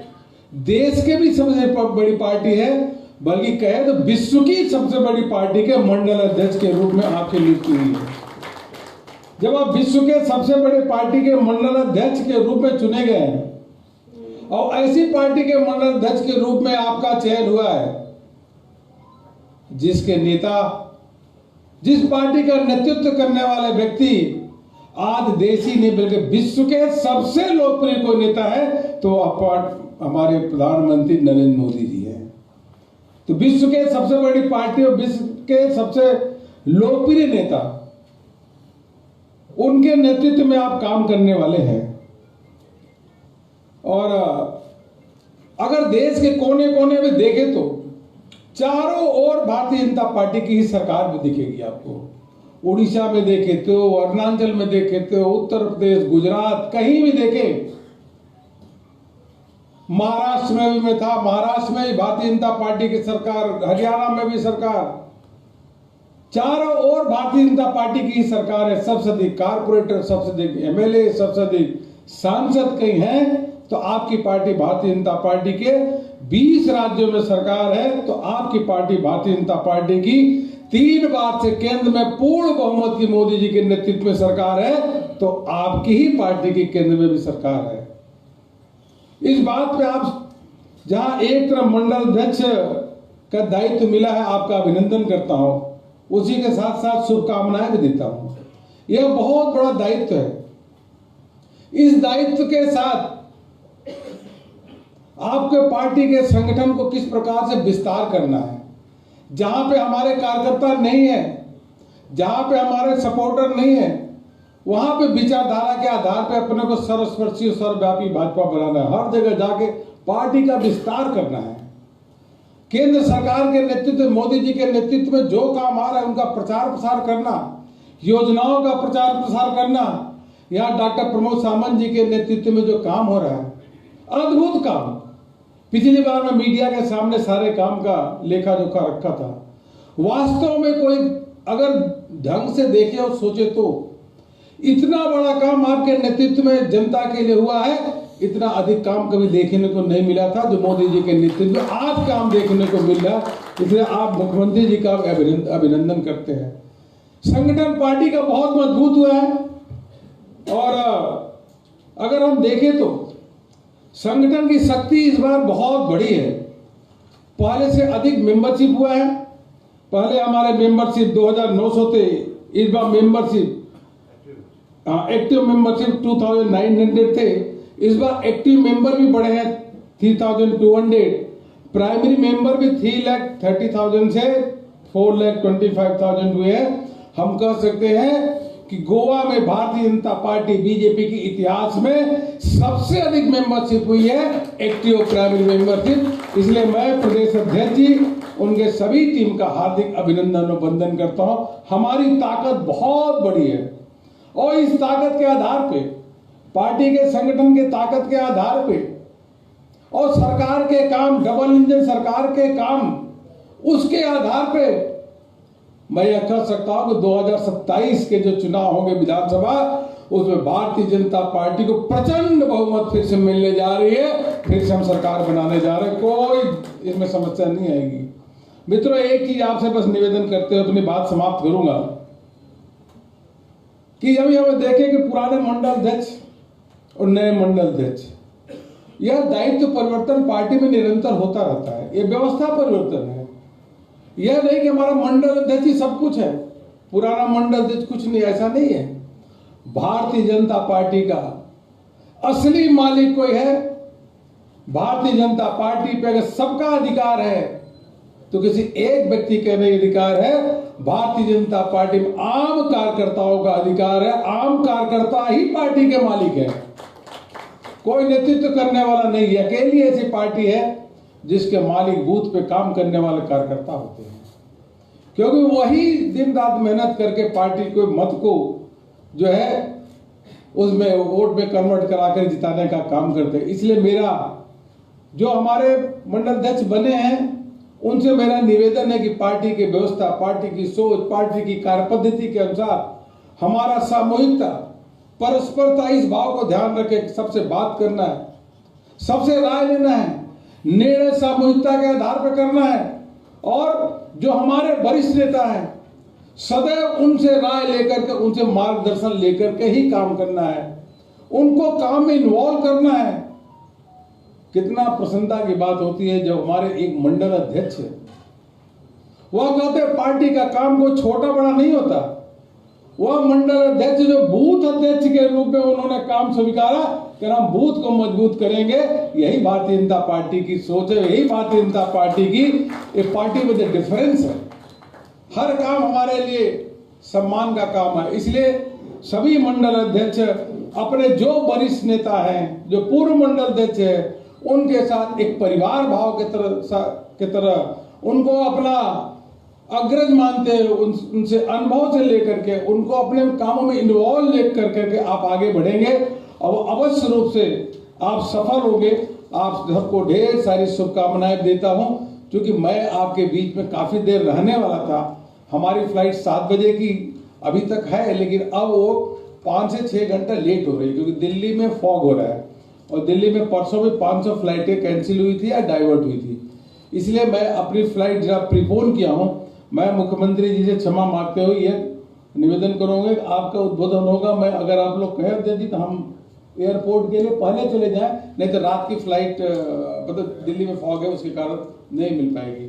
देश के भी सबसे बड़ी पार्टी है, बल्कि कहे तो विश्व की सबसे बड़ी पार्टी के मंडल अध्यक्ष के रूप में आपकी नियुक्ति हुई है. जब आप विश्व के सबसे बड़े पार्टी के मंडल अध्यक्ष के रूप में चुने गए हैं और ऐसी पार्टी के मंडल अध्यक्ष के रूप में आपका चयन हुआ है जिसके नेता, जिस पार्टी का नेतृत्व करने वाले व्यक्ति आज देश ही नहीं बल्कि विश्व के सबसे लोकप्रिय कोई नेता है तो हमारे प्रधानमंत्री नरेंद्र मोदी जी हैं. तो विश्व के सबसे बड़ी पार्टी और विश्व के सबसे लोकप्रिय नेता, उनके नेतृत्व में आप काम करने वाले हैं. और अगर देश के कोने कोने में देखें तो चारों ओर भारतीय जनता पार्टी की ही सरकार भी दिखेगी आपको. उड़ीसा में देखे तो, अरुणाचल में देखे तो, उत्तर प्रदेश, गुजरात, कहीं भी देखे, महाराष्ट्र में भी मैं था, महाराष्ट्र में भी भारतीय जनता पार्टी की सरकार, हरियाणा में भी सरकार, चारों ओर भारतीय जनता पार्टी की ही सरकार है. सबसे अधिक कारपोरेटर, सबसे अधिक एमएलए, सबसे अधिक सांसद कहीं हैं तो आपकी पार्टी भारतीय जनता पार्टी के 20 राज्यों में सरकार है तो आपकी पार्टी भारतीय जनता पार्टी की 3 बार से केंद्र में पूर्ण बहुमत की मोदी जी के नेतृत्व में सरकार है तो आपकी ही पार्टी की केंद्र में भी सरकार है. इस बात पे आप जहां एक तरफ मंडल अध्यक्ष का दायित्व मिला है, आपका अभिनंदन करता हूं, उसी के साथ साथ शुभकामनाएं भी देता हूं. यह बहुत बड़ा दायित्व है. इस दायित्व के साथ आपके पार्टी के संगठन को किस प्रकार से विस्तार करना है. जहां पे हमारे कार्यकर्ता नहीं है, जहां पे हमारे सपोर्टर नहीं है, वहां पे विचारधारा के आधार पे अपने को सर्वस्पर्शी और सर्वव्यापी भाजपा बनाना है. हर जगह जाके पार्टी का विस्तार करना है. केंद्र सरकार के नेतृत्व, मोदी जी के नेतृत्व में जो काम आ रहा है उनका प्रचार प्रसार करना, योजनाओं का प्रचार प्रसार करना. यहाँ डॉक्टर प्रमोद सावंत जी के नेतृत्व में जो काम हो रहा है, अद्भुत काम. पिछली बार मैं मीडिया के सामने सारे काम का लेखा जोखा रखा था. वास्तव में कोई अगर ढंग से देखे और सोचे तो इतना बड़ा काम आपके नेतृत्व में जनता के लिए हुआ है इतना अधिक काम कभी देखने को नहीं मिला था जो मोदी जी के नेतृत्व में आज काम देखने को मिल रहा, इसलिए आप मुख्यमंत्री जी का अभिनंदन करते हैं। संगठन पार्टी का बहुत मजबूत हुआ है और अगर हम देखें तो संगठन की शक्ति इस बार बहुत बड़ी है। पहले से अधिक मेंबरशिप हुआ है। पहले हमारे मेंबरशिप 2900 थे, इस बार मेंबरशिप एक्टिव मेंबरशिप 2900 थे, इस बार एक्टिव मेंबर भी बढ़े हैं 3200, प्राइमरी मेंबर भी 3,30,000 से 4,25,000 हुए हैं। हम कह सकते हैं कि गोवा में भारतीय जनता पार्टी बीजेपी के इतिहास में सबसे अधिक मेंबरशिप हुई है, एक्टिव प्राइमरी मेंबरशिप। इसलिए मैं प्रदेश अध्यक्ष जी उनके सभी टीम का हार्दिक अभिनंदन और वंदन करता हूं। हमारी ताकत बहुत बड़ी है और इस ताकत के आधार पे, पार्टी के संगठन के ताकत के आधार पे और सरकार के काम, डबल इंजन सरकार के काम, उसके आधार पे मैं यह कह सकता हूं कि 2027 के जो चुनाव होंगे विधानसभा, उसमें भारतीय जनता पार्टी को प्रचंड बहुमत फिर से मिलने जा रही है, फिर से हम सरकार बनाने जा रहे हैं, कोई इसमें समस्या नहीं आएगी। मित्रों, एक चीज आपसे बस निवेदन करते हुए अपनी बात समाप्त करूंगा कि अभी हम देखें कि पुराने मंडल अध्यक्ष और नए मंडल अध्यक्ष, यह दायित्व परिवर्तन पार्टी में निरंतर होता रहता है। यह व्यवस्था परिवर्तन है। यह नहीं कि हमारा मंडल अध्यक्ष ही सब कुछ है, पुराना मंडल अध्यक्ष कुछ नहीं, ऐसा नहीं है। भारतीय जनता पार्टी का असली मालिक कोई है, भारतीय जनता पार्टी पे अगर सबका अधिकार है तो किसी एक व्यक्ति का नहीं अधिकार है। भारतीय जनता पार्टी में आम कार्यकर्ताओं का अधिकार है। आम कार्यकर्ता ही पार्टी के मालिक है, कोई नेतृत्व करने वाला नहीं। अकेली ऐसी पार्टी है जिसके मालिक बूथ पे काम करने वाले कार्यकर्ता होते हैं, क्योंकि वही दिन रात मेहनत करके पार्टी को मत को जो है उसमें वोट में कन्वर्ट कराकर जिताने का काम करते हैं। इसलिए मेरा जो हमारे मंडल अध्यक्ष बने हैं उनसे मेरा निवेदन है कि पार्टी की व्यवस्था, पार्टी की सोच, पार्टी की कार्यपद्धति के अनुसार हमारा सामूहिकता, परस्परता, इस भाव को ध्यान रखे, सबसे बात करना है, सबसे राय लेना है, निर्णय सामूहिकता के आधार पर करना है और जो हमारे वरिष्ठ नेता हैं सदैव उनसे राय लेकर के, उनसे मार्गदर्शन लेकर के ही काम करना है, उनको काम में इन्वॉल्व करना है। कितना प्रसन्नता की बात होती है जब हमारे एक मंडल अध्यक्ष है, वह कहते हैं पार्टी का काम कोई छोटा बड़ा नहीं होता। वह मंडल अध्यक्ष जो बूथ अध्यक्ष के रूप में उन्होंने काम स्वीकारा कि हम बूथ को मजबूत करेंगे। यही भारतीय जनता पार्टी की सोच है, यही भारतीय जनता पार्टी की एक पार्टी विद डिफरेंस है। हर काम हमारे लिए सम्मान का काम है। इसलिए सभी मंडल अध्यक्ष अपने जो वरिष्ठ नेता हैं, जो पूर्व मंडल अध्यक्ष है, उनके साथ एक परिवार भाव के तरह उनको अपना अग्रज मानते हैं, उनसे अनुभव से लेकर के उनको अपने कामों में इन्वॉल्व लेकर करके आप आगे बढ़ेंगे और अवश्य रूप से आप सफल होंगे। आप सबको ढेर सारी शुभकामनाएं देता हूं। क्योंकि मैं आपके बीच में काफी देर रहने वाला था, हमारी फ्लाइट 7 बजे की अभी तक है, लेकिन अब वो 5 से 6 घंटा लेट हो रही है क्योंकि दिल्ली में फॉग हो रहा है और दिल्ली में परसों भी 500 फ्लाइटें कैंसिल हुई थी या डाइवर्ट हुई थी। इसलिए मैं अपनी फ्लाइट जरा प्रीपोन किया हूं। मैं मुख्यमंत्री जी से क्षमा मांगते हुए यह निवेदन करूंगा, आपका उद्बोधन होगा, मैं अगर आप लोग कह दे दी तो हम एयरपोर्ट के लिए पहले चले जाएं, नहीं तो रात की फ्लाइट मतलब दिल्ली में फॉग है उसके कारण नहीं मिल पाएगी।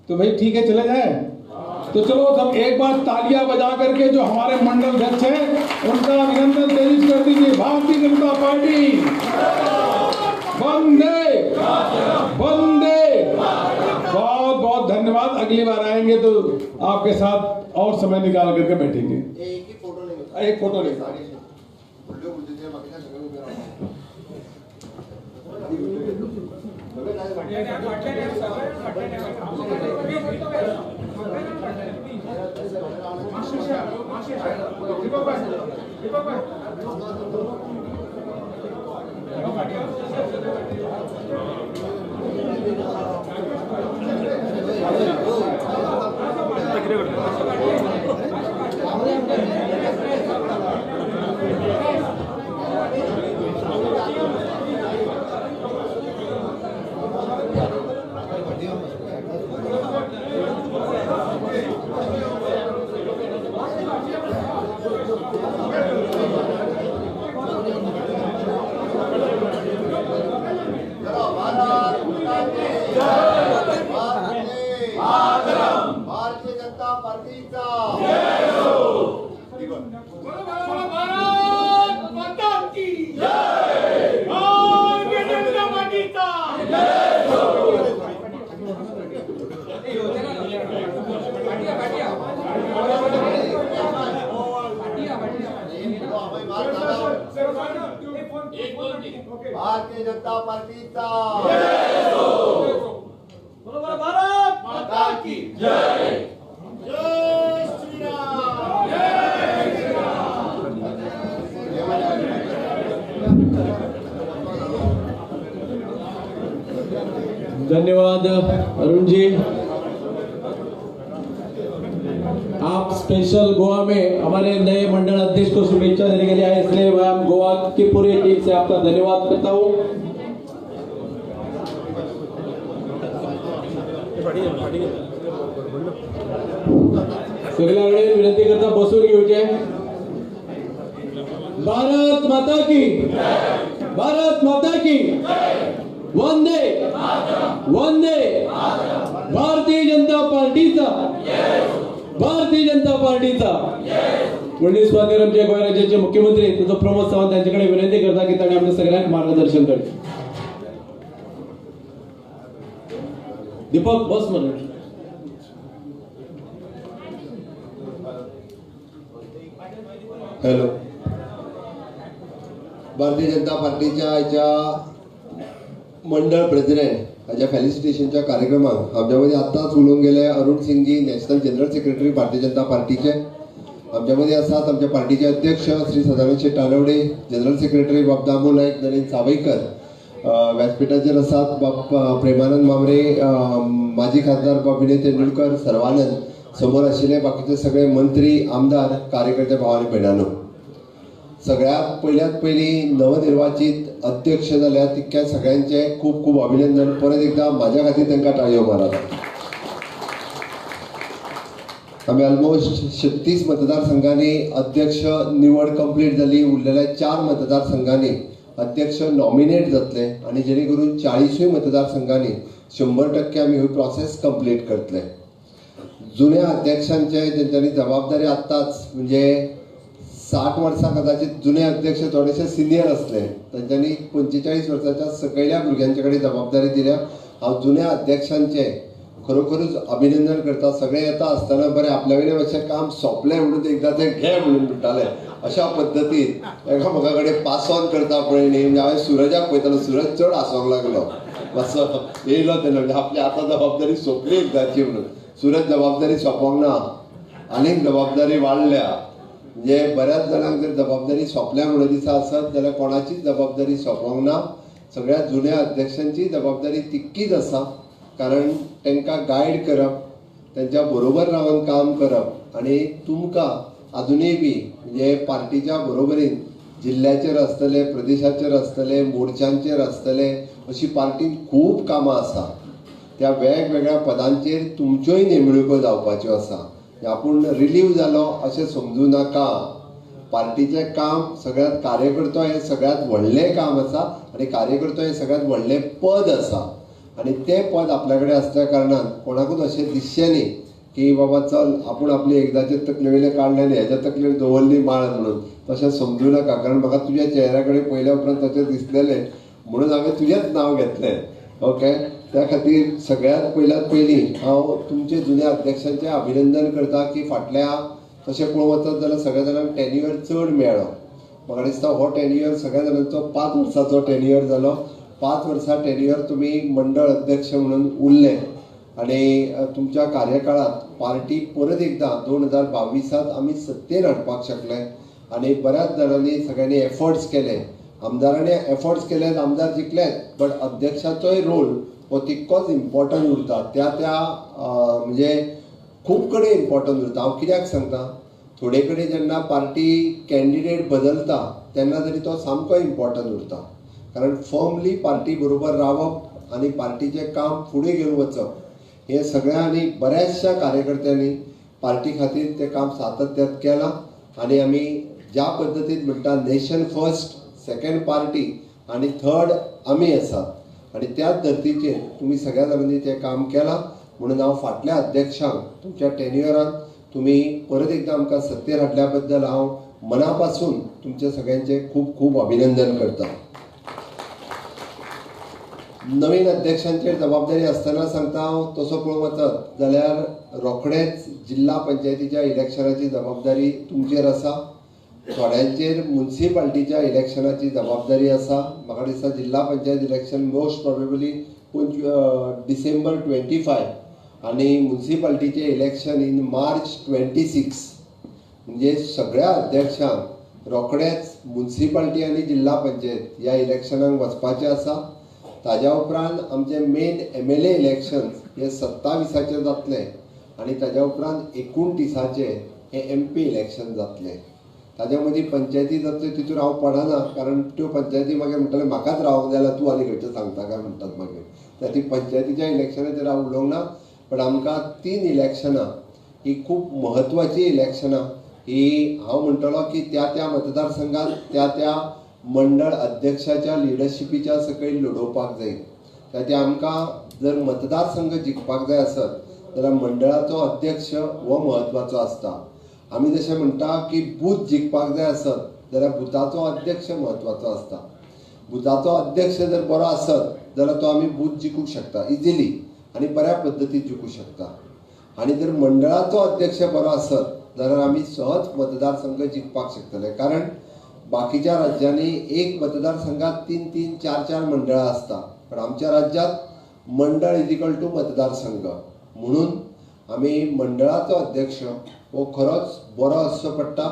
तो भाई ठीक है, चले जाएं। तो चलो सब एक बार तालियां बजा करके जो हमारे मंडल अध्यक्ष हैं उनका अभिनंदन तेजी कर दीजिए। भारतीय जनता पार्टी वंदे वंदे। बहुत बहुत धन्यवाद। अगली बार आएंगे तो आपके साथ और समय निकाल करके बैठेंगे। एक फोटो ले भारतीय जनता पार्टीचा भारतीय जनता पार्टीचा भारत माता की जय जय श्रीराम जय धन्यवाद अरुण जी। आप स्पेशल गोवा में हमारे नए मंडल अध्यक्ष को शुभेच्छा देने के लिए आए, इसलिए मैं गोवा की पूरी टीम से आपका धन्यवाद करता हूँ। सगळ्यांकडे विनंती करता बसून घेऊचे। भारत माता की भारत माता की वंदे वंदे भारतीय जनता पार्टीचा भारतीय जनता पार्टीचा मंडळी स्वाधीन आमच्या गोवा राज्याचे मुख्यमंत्री तथा प्रमोद सावंत यांच्याकडे विनंती करता की त्यांनी आपल्या सगळ्यांना मार्गदर्शन करते। दीपक बस म्हणून हॅलो, भारतीय जनता पार्टीच्या हाच्या मंडळ प्रेसिडेंट हाच्या फेलिसिटेशनच्या कार्यक्रमाक आमच्यामध्ये आताच उलोवंक गेले Arun Singhji, national general secretary Bharatiya Janata पार्टीचे। आमच्यामध्ये आसात आमच्या पार्टीचे अध्यक्ष श्री सदानंद शेट तानवडे, जनरल सेक्रेटरी बाब दामू नायक, नरेंद्र सावयकर, व्यासपीठाचेर आसात बाब प्रेमानंद मामरे, माजी खासदार बाब विनय तेंडुलकर, सर्वानंद, समोर आशिल्ले बाकीचे सगळे मंत्री, आमदार, कार्यकर्ते भाव आनी भयणांनो, सगळ्यात पयली नवनिर्वाचित अध्यक्ष जाल्यात तितक्या सगळ्यांचे खूप खूप अभिनंदन। परत एकदा माझ्या खातीर तांकां ताळयो मारात। आमी ऑलमोस्ट 36 मतदारसंघांनी अध्यक्ष निवड कंप्लीट जाली। उरलेल्या 4 मतदारसंघांनी अध्यक्ष नॉमिनेट जातले आनी जेणे करून 40 मतदारसंघांनी 100% आमी ही प्रोसेस कंप्लीट करतले। जुन्या अध्यक्षांचे जेंच्यांनी जबाबदारी आत्ताच म्हणजे 60 वर्सां कदाचित जुने अध्यक्ष थोडेसे सिनियर असले, तांच्यांनी 45 वर्साच्या सकयल्या भुरग्यांचे कडेन जबाबदारी दिल्या। हांव जुन्या अध्यक्षांचे खरोखरूच अभिनंदन करता। सगळे येता आसतना बरें आपल्या वयलें मातशें काम सोंपलें म्हणून एकदां तें घे म्हणून म्हणटाले, अशा पद्दतीन एकामेका कडेन पास ऑन करता पळय न्ही। म्हणजे हांवें सुरजाक पळयतालो, सुरज चड हांसोंक लागलो, मातसो येयलो तेन्ना म्हणजे आपली आतां जबाबदारी सोंपली एकदाची म्हणून। सुरज जबाबदारी सोंपोंक ना, आनीक जबाबदारी वाडल्या। म्हणजे बऱ्याच जाणांक जर जबाबदारी सोंपल्या म्हणून दिसा आसत जाल्यार कोणाचीच जबाबदारी सोंपोंक ना। सगळ्या जुन्या अध्यक्षांची जबाबदारी तितकीच आसा, कारण तांकां गायड करप, त्यांच्या बरोबर रावन काम करप आनी तुमकां अजुनूय बी म्हणजे पार्टीच्या बरोबरीन जिल्ल्याचेर आसतले, प्रदेशाचेर आसतले, मोर्चांचेर आसतले, अशी पार्टीन खूब कामां आसा। त्या वेगवेगळ्या पदांचेर तुमच्योय नेमणुको जावपाच्यो आसा। आपूण रिलीव जालो अशें समजू नाका। पार्टीचें काम सगळ्यात कार्यकर्तो हें सगळ्यात व्हडलें काम आसा आनी कार्यकर्तो हें सगळ्यात व्हडलें पद आसा आनी तें पद आपल्या कडेन आसल्या कारणान कोणाकूच अशें दिसचें न्ही की बाबा चल आपूण आपली एकदांचे तकले वयले काडले आनी हेज्या तकलेर दवरली माळ म्हणून, तशें समजू नाका। कारण म्हाका तुज्या चेहऱ्या कडेन पयल्या उपरांत तशें दिसलेलें म्हणून हांवें तुजेंच नांव घेतलें। ओके, त्या खातीर सगळ्यात पयली हांव तुमचे जुन्या अध्यक्षांचें अभिनंदन करता की फाटल्या तशें पळोवंक वचत जाल्यार सगळ्या जाणांक टेन्युअर चड मेळ्ळो। म्हाका दिसता हो टेन्युअर सगळ्या जाणांचो 5 वर्सांचो टेन्युअर जालो। 5 वर्सां टेन्युअर तुमी मंडळ अध्यक्ष म्हणून उरले आनी तुमच्या कार्यकाळात पार्टी परत एकदा 2022 आमी सत्तेर हाडपाक शकले आनी बऱ्याच जाणांनी सगळ्यांनी एफर्ट्स केले, आमदारांनी एफर्ट्स केले, आमदार जिखलेत, बट अध्यक्षाचोय रोल हो तितकोच इम्पॉर्टंट उरता। त्या म्हणजे खूब कडेन इम्पॉर्टंट उरता। हांव कित्याक सांगता, थोडे कडेन जेन्ना पार्टी कॅन्डिडेट बदलता तेन्ना तरी तो सामको इम्पॉर्टंट उरता, कारण फर्मली पार्टी बरोबर रावप आनी पार्टीचें काम फुडें घेवन वचप हें सगळ्यांनी बऱ्याचशा कार्यकर्त्यांनी पार्टी खातीर तें काम सातत्यात केलां आनी आमी ज्या पद्दतीन म्हणटा नेशन फर्स्ट, सेकंड पार्टी आनी थर्ड आमी आसात, आणि त्याच धर्तीचेर तुम्ही सगळ्या जाणांनी तें काम केलां म्हणून हांव फाटल्या अध्यक्षांक तुमच्या टेन्युअरान तुम्ही परत एकदा आमकां सत्तेर हाडल्या बद्दल हांव मनापासून तुमचे सगळ्यांचे खूब खूब अभिनंदन करता. नवीन अध्यक्षांचेर जबाबदारी आसतना सांगता हांव तसो पळोवंक वचत जाल्यार रोखडेच जिल्हा पंचायतीच्या इलेक्शनाची जबाबदारी तुमचेर आसा. थोड्यांचेर म्युनिसिपालिटीच्या इलेक्शनाची जबाबदारी आसा. म्हाका दिसता जिल्हा panchayat election most probably December 25 आणि म्युनिसिपालिटीचे इलेक्शन इन मार्च 26. म्हणजे सगळ्या अध्यक्षांक रोखडेच म्युनिसिपालिटी आणि जिल्हा पंचायत ह्या इलेक्शनाक वचपाचें आसा. ताज्या उपरांत आमचे मेन MLA इलेक्शन्स हे 27 जातले आणि ताज्या उपरांत 29 हे MP इलेक्शन जातले. ताज्या मदीं पंचायती जातल्यो तितून हांव पडना, कारण त्यो पंचायती मागीर म्हणटले म्हाकाच रावंक जाल्यार तूं आनी खंयचें सांगता काय म्हणटात मागीर. तर ती पंचायतीच्या इलेक्शनाचेर हांव उलोवंक ना. पण आमकां 3 इलेक्शनां ही खूब म्हत्वाची इलेक्शनां ही हांव म्हणटलो की त्या मतदारसंघात त्या मंडळ अध्यक्षाच्या लिडरशिपीच्या सकयल लडोवपाक जाय. त्या आमकां जर मतदारसंघ जिखपाक जाय आसत जाल्यार मंडळाचो अध्यक्ष हो म्हत्वाचो आसता. आमी जशें म्हणटा की बूथ जिखपाक जाय आसत जाल्यार बुथाचो अध्यक्ष म्हत्वाचो आसता. बुथाचो अध्यक्ष जर बरो आसत जाल्यार तो आमी बूथ जिखूंक शकता इजिली आनी बऱ्या पद्दतीन जिखूंक शकता. आनी जर मंडळाचो अध्यक्ष बरो आसत जाल्यार आमी सहज मतदारसंघ जिखपाक शकतले. कारण बाकीच्या राज्यांनी एक मतदारसंघात 3-3, 4-4 मंडळां आसता. पण आमच्या राज्यात मंडळ इज इक्वल टू मतदारसंघ. म्हणून आमी मंडळाचो अध्यक्ष हो खरोच बरो आसचो पडटा.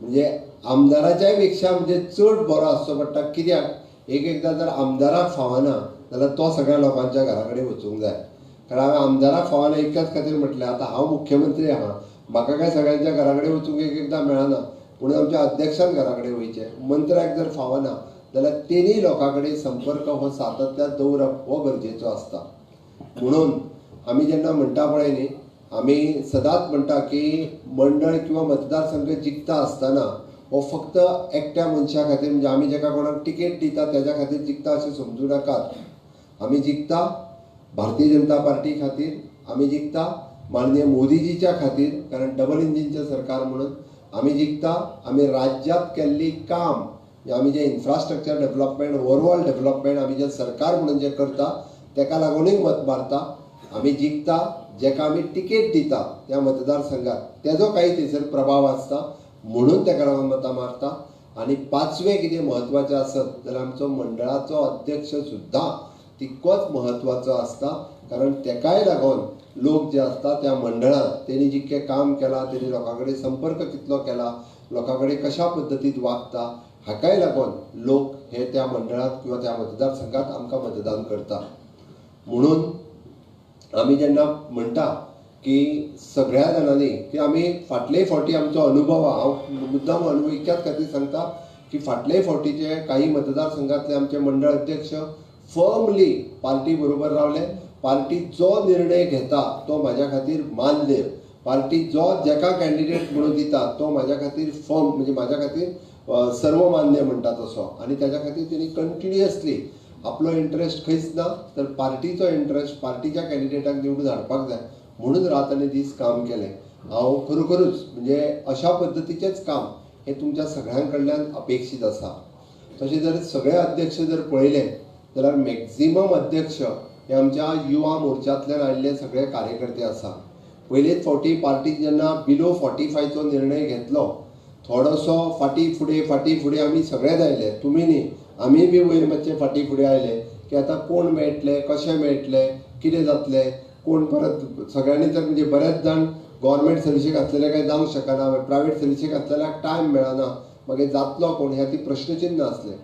म्हणजे आमदाराच्या पेक्षा म्हणजे चड बरो आसचो पडटा. कित्याक एकदां जर आमदाराक फावना जाल्यार तो सगळ्या लोकांच्या घरा कडेन वचूंक जाय. कारण हांवें आमदाराक फावना एकाच खातीर म्हटलें, आतां हांव मुख्यमंत्री आहा, म्हाका काय सगळ्यांच्या घरा कडेन वचूंक एकदां मेळना. म्हणून आमच्या अध्यक्षान घरा कडेन वयचें. मंत्र्याक जर फावना जाल्यार तेनी लोकां कडेन संपर्क हो सातत्यान दवरप हो गरजेचो आसता. म्हणून आमी जेन्ना म्हणटा पळय न्ही, आमी सदांच म्हणटा की मंडळ किंवा मतदारसंघ जिखता आसतना हो फक्त एकट्या मनशा खातीर, म्हणजे आमी जेका कोणाक टिकेट दिता तेज्या खातीर जिखता अशें समजूं नाकात. आमी जिखता भारतीय जनता पार्टी खातीर, आमी जिखता माननीय मोदीजीच्या खातीर, कारण डबल इंजिनचें सरकार म्हणून आमी जिखता. आमी राज्यांत केल्ली काम, आमी जे इन्फ्रास्ट्रक्चर डेव्हलपमेंट, ओवरऑल डेव्हलपमेंट आमी जे सरकार म्हणून जे करता तेका लागूनय मत मारता. आमी जिखता जेका आमी टिकेट दिता त्या मतदारसंघात तेजो काही थंयसर प्रभाव आसता म्हणून तेका लागून मतां मारता. आनी पांचवें कितें म्हत्वाचें आसत जाल्यार आमचो मंडळाचो अध्यक्ष सुद्दां तितकोच म्हत्वाचो आसता. कारण तेकाय लागून लोक जे आसता त्या मंडळांत तेणी जितकें काम केलां, तेणी लोकां कडेन संपर्क कितलो केला, लोकां कडेन कशा पद्दतीन वागता, हाकाय लागून लोक हे त्या मंडळांत किंवा त्या मतदारसंघात आमकां मतदान करता. म्हणून आमी जेन्ना म्हणटा की सगळ्या जाणांनी की आमी फाटले फावटी आमचो अनुभव हांव मुद्दाम अनुभव इतक्याच खातीर सांगता की फाटले फावटीचे काही मतदारसंघातले आमचे मंडळ अध्यक्ष फर्मली पार्टी बरोबर रावले. पार्टी जो निर्णय घेता तो म्हाज्या खातीर मान्य. पार्टी जो जेका कॅन्डिडेट म्हणून दिता तो म्हाज्या खातीर फर्म, म्हणजे म्हाज्या खातीर सर्वमान्य म्हणटा तसो. आनी ताच्या खातीर तेणी कंटिन्युअसली आपलो इंट्रस्ट खंयच ना तर पार्टीचो इंट्रस्ट पार्टीच्या कॅन्डिडेटाक निवडून हाडपाक जाय म्हणून रात आनी दीस काम केलें. हांव खरोखरूच म्हणजे अशा पद्दतीचेंच काम हे तुमच्या सगळ्यां कडल्यान अपेक्षीत आसा. तशें जर सगळे अध्यक्ष जर पळयले जाल्यार मॅक्झिमम अध्यक्ष हे आमच्या युवा मोर्चांतल्यान आयिल्ले सगळे कार्यकर्ते आसा. पयलेच फावटी पार्टी जेन्ना बिलो 45चो निर्णय घेतलो, थोडोसो फाटी फुडें आमी सगळेच आयले, तुमी न्ही, आमी बी वयर मातशे फाटी फुडें आयले की आतां कोण मेळटले, कशें मेळटले, कितें जातलें, कोण परत सगळ्यांनी जर म्हणजे बरेच जाण गव्हर्मेंट सर्विसेक आसलेले काय जावंक शकना, प्रायवेट सर्विसेक आसलेल्याक टायम मेळना, मागीर जातलो कोण ह्या ती प्रश्नचिन्ह आसले.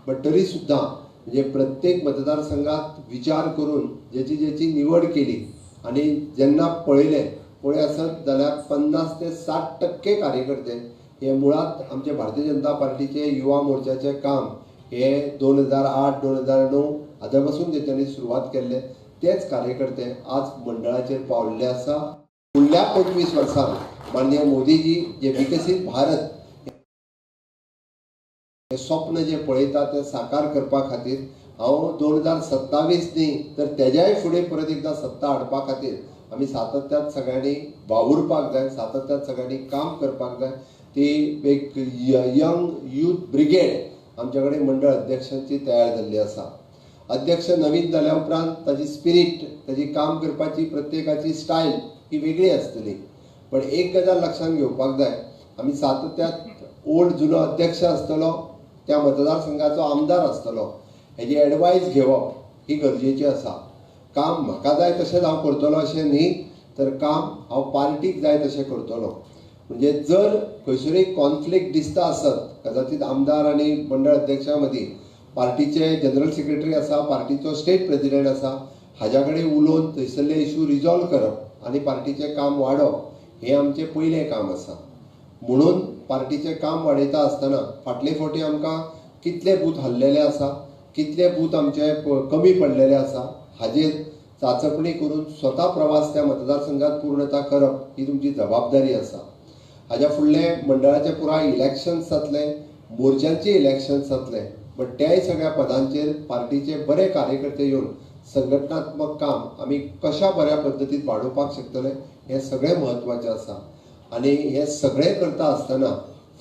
बट तरी सुद्दां म्हणजे प्रत्येक मतदारसंघात विचार करून जेची निवड केली आणि जेन्ना पळय आसत जाल्यार 50 ते 60% कार्यकर्ते हे मुळात आमचे भारतीय जनता पार्टीचे युवा मोर्चाचे काम हे 2008-2009 हाज्या पासून जेच्यांनी सुरवात केल्ले तेच कार्यकर्ते आज मंडळाचेर पावल्ले आसा. फुडल्या 25 वर्सांत माननीय मोदीजी जे विकसीत भारत हे स्वप्न जे पळयता ते साकार करपा खातीर हांव 2027 न्ही तर तेज्याय फुडें परत एकदां सत्ता हाडपा खातीर आमी सातत्यान सगळ्यांनी वावुरपाक जाय, सातत्यान सगळ्यांनी काम करपाक जाय. ती एक यंग यूथ ब्रिगेड आमच्या कडेन मंडळ अध्यक्षांची तयार जाल्ली आसा. अध्यक्ष नवीन जाल्या उपरांत ताजी स्पिरीट, ताजी काम करपाची प्रत्येकाची स्टायल ही वेगळी आसतली. पण एक गजाल लक्षात घेवपाक जाय, आमी सातत्यान ओल्ड जुनो अध्यक्ष आसतलो, त्या मतदारसंघाचो आमदार आसतलो, हेजी एडवायस घेवप ही गरजेची आसा. काम म्हाका जाय तशेंच हांव करतलो अशें न्ही, तर काम हांव पार्टीक जाय तशें करतलो. म्हणजे जर खंयसरूय कॉन्फ्लिक्ट दिसता आसत, कदाचित आमदार आनी मंडळ अध्यक्षा मदीं पार्टीचे जनरल सेक्रेटरी आसा, पार्टीचो स्टेट प्रेसिडेंट आसा, हाज्या कडेन उलोवन थंयसरले इश्यू रिजॉल्व करप आनी पार्टीचें काम वाडप हें आमचें पयलें काम आसा. म्हणून पार्टीचें काम वाडयता आसतना फाटले फावटी आमकां कितले बूथ हल्लेले आसा, कितले बूथ आमचे कमी पडलेले आसा हाजेर चांचपणी करून स्वता प्रवास त्या मतदारसंघात पूर्णता करप ही तुमची जबाबदारी आसा. हाज्या फुडले मंडळाचे पुराय इलेक्शन्स जातले, मोर्चांचे इलेक्शन्स जातले, पण त्याय सगळ्या पदांचेर पार्टीचे बरे कार्यकर्ते येवन संघटनात्मक काम आमी कशा बऱ्या पद्दतीन वाडोवपाक शकतले हें सगळें म्हत्वाचें आसा. आनी हें सगळें करता आसतना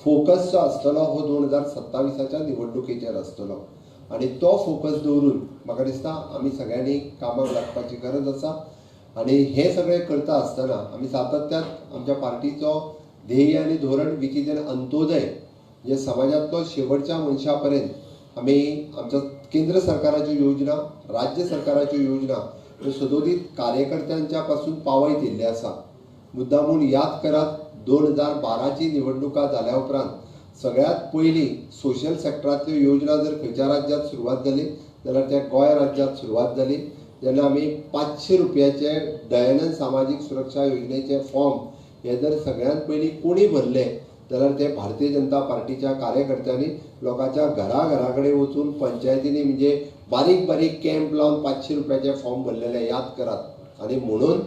फोकस जो आसतलो हो 2027च्या निवडणुकीचेर आसतलो. आनी तो फोकस दवरून म्हाका दिसता आमी सगळ्यांनी कामाक लागपाची गरज आसा. आनी हें सगळें करता आसतना आमी सातत्यान आमच्या पार्टीचो ध्येय आनी धोरण विच इज एन अंत्योदय, जे समाजांतलो शेवटच्या मनशा पर्यंत आमी आमच्या केंद्र सरकाराच्यो योजना, राज्य सरकाराच्यो योजना ह्यो सदोदीत कार्यकर्त्यांच्या पासून पावयत येयल्ले आसा. मुद्दामून याद करात 2012ची निवडणुका जाल्या उपरांत सगळ्यात पयलीं सोशल सेक्टरांतल्यो योजना जर खंयच्या राज्यांत सुरवात जाली जाल्यार त्या गोंय राज्यांत सुरवात जाली. जेन्ना आमी 500 रुपयाचे दयानंद सामाजीक सुरक्षा योजनेचे फॉर्म हे जर सगळ्यांत पयलीं कोणी भरले जाल्यार ते भारतीय जनता पार्टीच्या कार्यकर्त्यांनी लोकांच्या घरा कडेन वचून पंचायतींनी म्हणजे बारीक बारीक कॅम्प लावन 500 रुपयाचे फॉर्म भरलेले याद करात. आनी म्हणून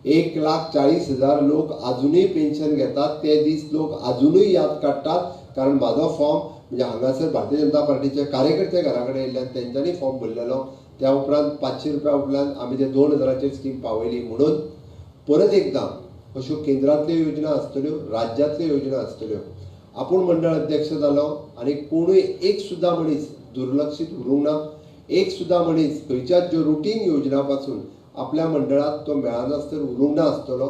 1,40,000 लोक अजूनही पेन्शन घेतात. ते दीस लोक अजूनही याद काडटात, कारण म्हाजो फॉर्म म्हणजे हांगासर भारतीय जनता पार्टीचे कार्यकर्ते घरा कडेन येयल्ल्यान तेंच्यांनी फॉर्म भरलेलो. त्या उपरांत 500 रुपया उपरांत आमी ते 2,000ची स्कीम पावयली. म्हणून परत एकदां अश्यो केंद्रांतल्यो योजना आसतल्यो, राज्यांतल्यो योजना आसतल्यो, आपूण मंडळ अध्यक्ष जालो आनी कोणूय एक सुद्दां मनीस दुर्लक्षीत उरूंक ना. एक सुद्दां मनीस खंयच्याच ज्यो रुटीन योजना पासून आपल्या मंडळात तो मेळनासतना उरूंक ना आसतलो.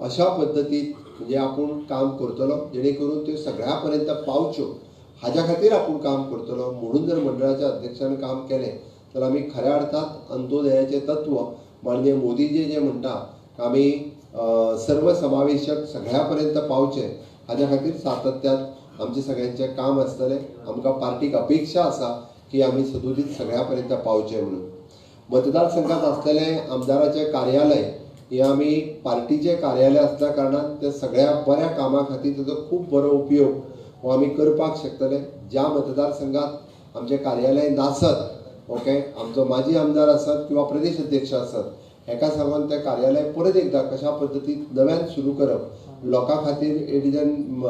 अशा पद्दतीन म्हणजे आपूण काम करतलो जेणे करून त्यो सगळ्या पर्यंत पावच्यो हाज्या खातीर आपूण काम करतलो. म्हणून जर मंडळाच्या अध्यक्षान काम केलें जाल्यार आमी खऱ्या अर्थात अंत्योदयाचें तत्व माननीय मोदीजी जे म्हणटा आमी सर्वसमावेशक सगळ्या पर्यंत पावचे हाज्या खातीर सातत्यान आमचे सगळ्यांचें काम आसतलें. आमकां पार्टीक अपेक्षा आसा की आमी सदोदीत सगळ्या पर्यंत पावचे म्हणून. मतदारसंघात आसलेलें आमदाराचें कार्यालय हें आमी पार्टीचें कार्यालय आसल्या कारणान त्या सगळ्या बऱ्या कामा खातीर ताचो खूब बरो उपयोग हो आमी करपाक शकतले. ज्या मतदारसंघात आमचें कार्यालय नासत, ओके, आमचो माजी आमदार आसत किंवा प्रदेश अध्यक्ष आसत, हेका सांगून तें कार्यालय परत एकदां कशा पद्दतीन नव्यान सुरू करप, लोकां खातीर इट इज एन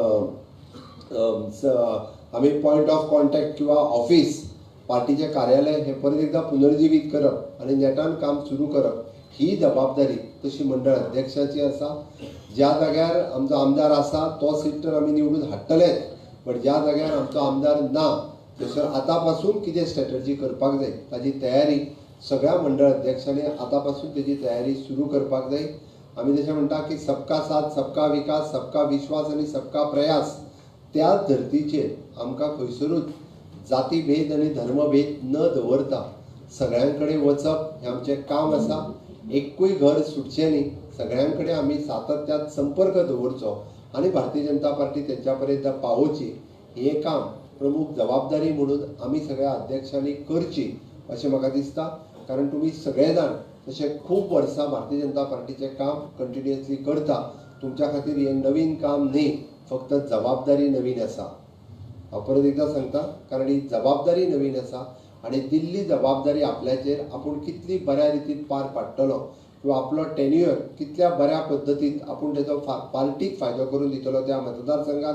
आमी पॉयंट ऑफ कॉन्टॅक्ट किंवा ऑफिस पार्टीचें कार्यालय हें परत एकदां पुनर्जिवीत करप आनी नेटान काम सुरू करप ही जबाबदारी तशी मंडळ अध्यक्षाची आसा. ज्या जाग्यार आमचो आमदार आसा तो सीट तर आमी निवडून हाडटलेच, पण ज्या जाग्यार आमचो आमदार ना थंयसर आतां पासून कितें स्ट्रॅटजी करपाक जाय ताची तयारी सगळ्या मंडळ अध्यक्षांनी आतां पासून तेजी तयारी सुरू करपाक जाय. आमी जशें म्हणटा की सबका साथ, सबका विकास, सबका विश्वास आनी सबका प्रयास, त्या धर्तीचेर आमकां खंयसरूच जातीभेद आनी धर्मभेद न दवरता सगळ्यां कडेन वचप हें आमचें काम आसा. एकूय घर सुटचें न्ही, सगळ्यां कडेन आमी सातत्यान संपर्क दवरचो आनी भारतीय जनता पार्टी तेंच्या पर्यंत पावोवची हें काम प्रमुख जबाबदारी म्हणून आमी सगळ्या अध्यक्षांनी करची अशें म्हाका दिसता. कारण तुमी सगळे जाण तशें खूब वर्सां भारतीय जनता पार्टीचें काम कंटिन्युअसली करता. तुमच्या खातीर हें नवीन काम न्ही, फक्त जबाबदारी नवीन आसा. हांव परत एकदां सांगता, कारण ही जबाबदारी नवीन आसा आनी दिल्ली जबाबदारी आपल्याचेर आपूण कितली बऱ्या रितीन पार पाडटलो किंवा आपलो टेन्युअर कितल्या बऱ्या पद्दतीन आपूण तेजो पार्टीक फायदो करून दितलो त्या मतदारसंघात,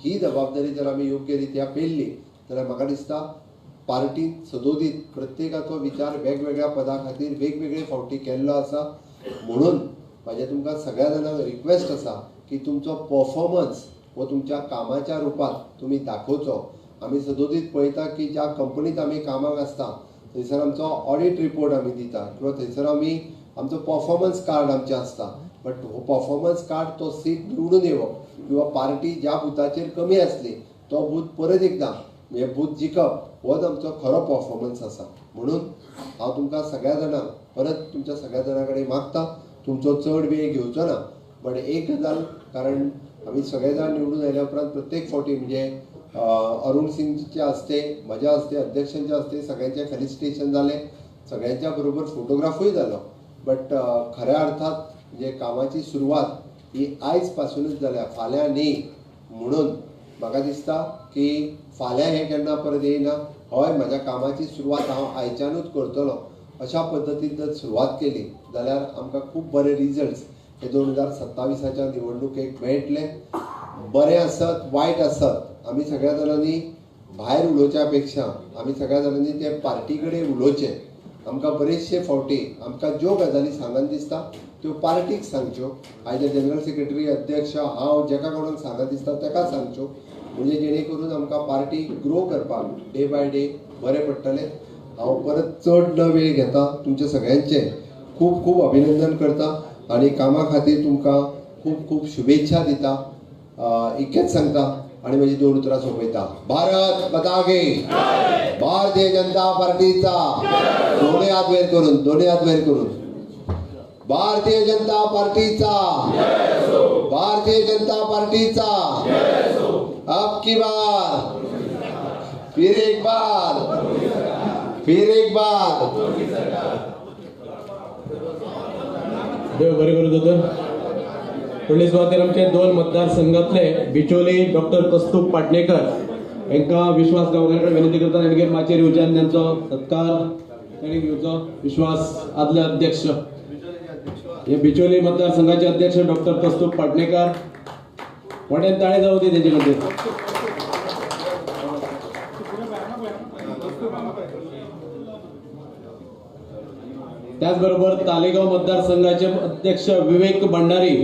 ही जबाबदारी जर आमी योग्य रित्या पेलली जाल्यार म्हाका दिसता पार्टीन सदोदीत प्रत्येकाचो विचार वेगवेगळ्या पदा खातीर वेगवेगळे फावटी केल्लो आसा. म्हणून म्हाजे तुमकां सगळ्या जाणांक रिक्वेस्ट आसा की तुमचो परफॉर्मन्स हो तुमच्या कामाच्या रुपात तुमी दाखोवचो. आमी सदोदीत पळयता की ज्या कंपनीत आमी कामाक आसता थंयसर आमचो ऑडिट रिपोर्ट आमी दिता किंवा थंयसर आमी आमचो परफॉर्मन्स कार्ड आमचें आसता. बट हो परफॉर्मन्स कार्ड तो सीट निवडून येवप किंवा पार्टी ज्या बुथाचेर कमी आसली तो बूथ परत एकदां हे बूथ जिखप होच आमचो खरो परफॉर्मन्स आसा. म्हणून हांव तुमकां सगळ्या जाणांक परत तुमच्या सगळ्या जाणां कडेन मागता तुमचो चड वेळ घेवचो ना. बट एक गजाल, कारण आमी सगळे जाण निवडून आयल्या उपरांत प्रत्येक फावटी म्हणजे अरुण सिंगचे हस्ते, म्हज्या हस्ते, अध्यक्षांच्या हस्ते सगळ्यांचे फेलिसिटेशन जाले, सगळ्यांच्या बरोबर फोटोग्राफूय जालो. बट खऱ्या अर्थात म्हणजे कामाची सुरवात ही आयज पासूनच जाल्या, फाल्यां न्ही. म्हणून म्हाका दिसता की फाल्यां हें केन्ना परत येयना. हय, म्हज्या कामाची सुरवात हांव आयच्यानूच करतलो अशा पद्दतीन जर सुरवात केली जाल्यार आमकां खूब बरे रिजल्ट्स हे 2027च्या निवडणुकेक मेळटले. बरें आसत वायट आसत आमी सगळ्या जाणांनी भायर उलोवच्या पेक्षा आमी सगळ्या जाणांनी ते पार्टी कडेन उलोवचें. आमकां बरेचशे फावटी आमकां ज्यो गजाली सांगन दिसता त्यो पार्टीक सांगच्यो. आयज जनरल सेक्रेटरी, अध्यक्ष, हांव जेका कोणाक सांगन दिसता ताका सांगच्यो. म्हणजे जेणे करून आमकां पार्टी ग्रो करपाक डे बाय डे बरें पडटलें. हांव परत चड न वेळ घेता, तुमचे सगळ्यांचे खूब खूब अभिनंदन करता आनी कामा खातीर तुमकां खूब खूब शुभेच्छा दिता. इतकेंच सांगता आणि माझी 2 उतरां सोंपयता. भारत माता की भारतीय जनता पार्टीचा दोन्ही हात वयर करून भारतीय जनता पार्टीचा भारतीय जनता पार्टीचा अब की बार फिर एक बार देव बरे करू दोतोर. फुडली सुवातेर आमचे 2 मतदारसंघातले बिचोली डॉक्टर कस्तूप पाटणेकर यांका विश्वास गावकऱ्याकडे विनंती करता तांगेर माचयेर येवचे आनी त्यांचो सत्कार तांणी घेवचो. विश्वास आदले अध्यक्ष हे बिचोली मतदारसंघाचे अध्यक्ष डॉक्टर कस्तूप पाटणेकर. मोठ्यान ताळे जाऊ दे तेजे खातीर. त्याचबरोबर तालेगाव मतदारसंघाचे अध्यक्ष विवेक भंडारी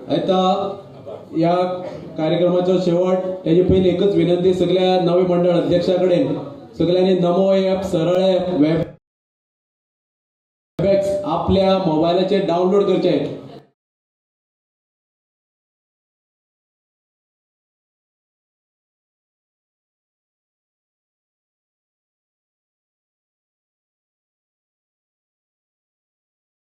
आता या कार्यक्रमाचा शेवट त्याची पहिली एकच विनंती सगळ्या नवी मंडळ अध्यक्षाकडे सगळ्यांनी नमो ॲप सरळ वेब आपल्या मोबाईलाचेर डाउनलोड करचे.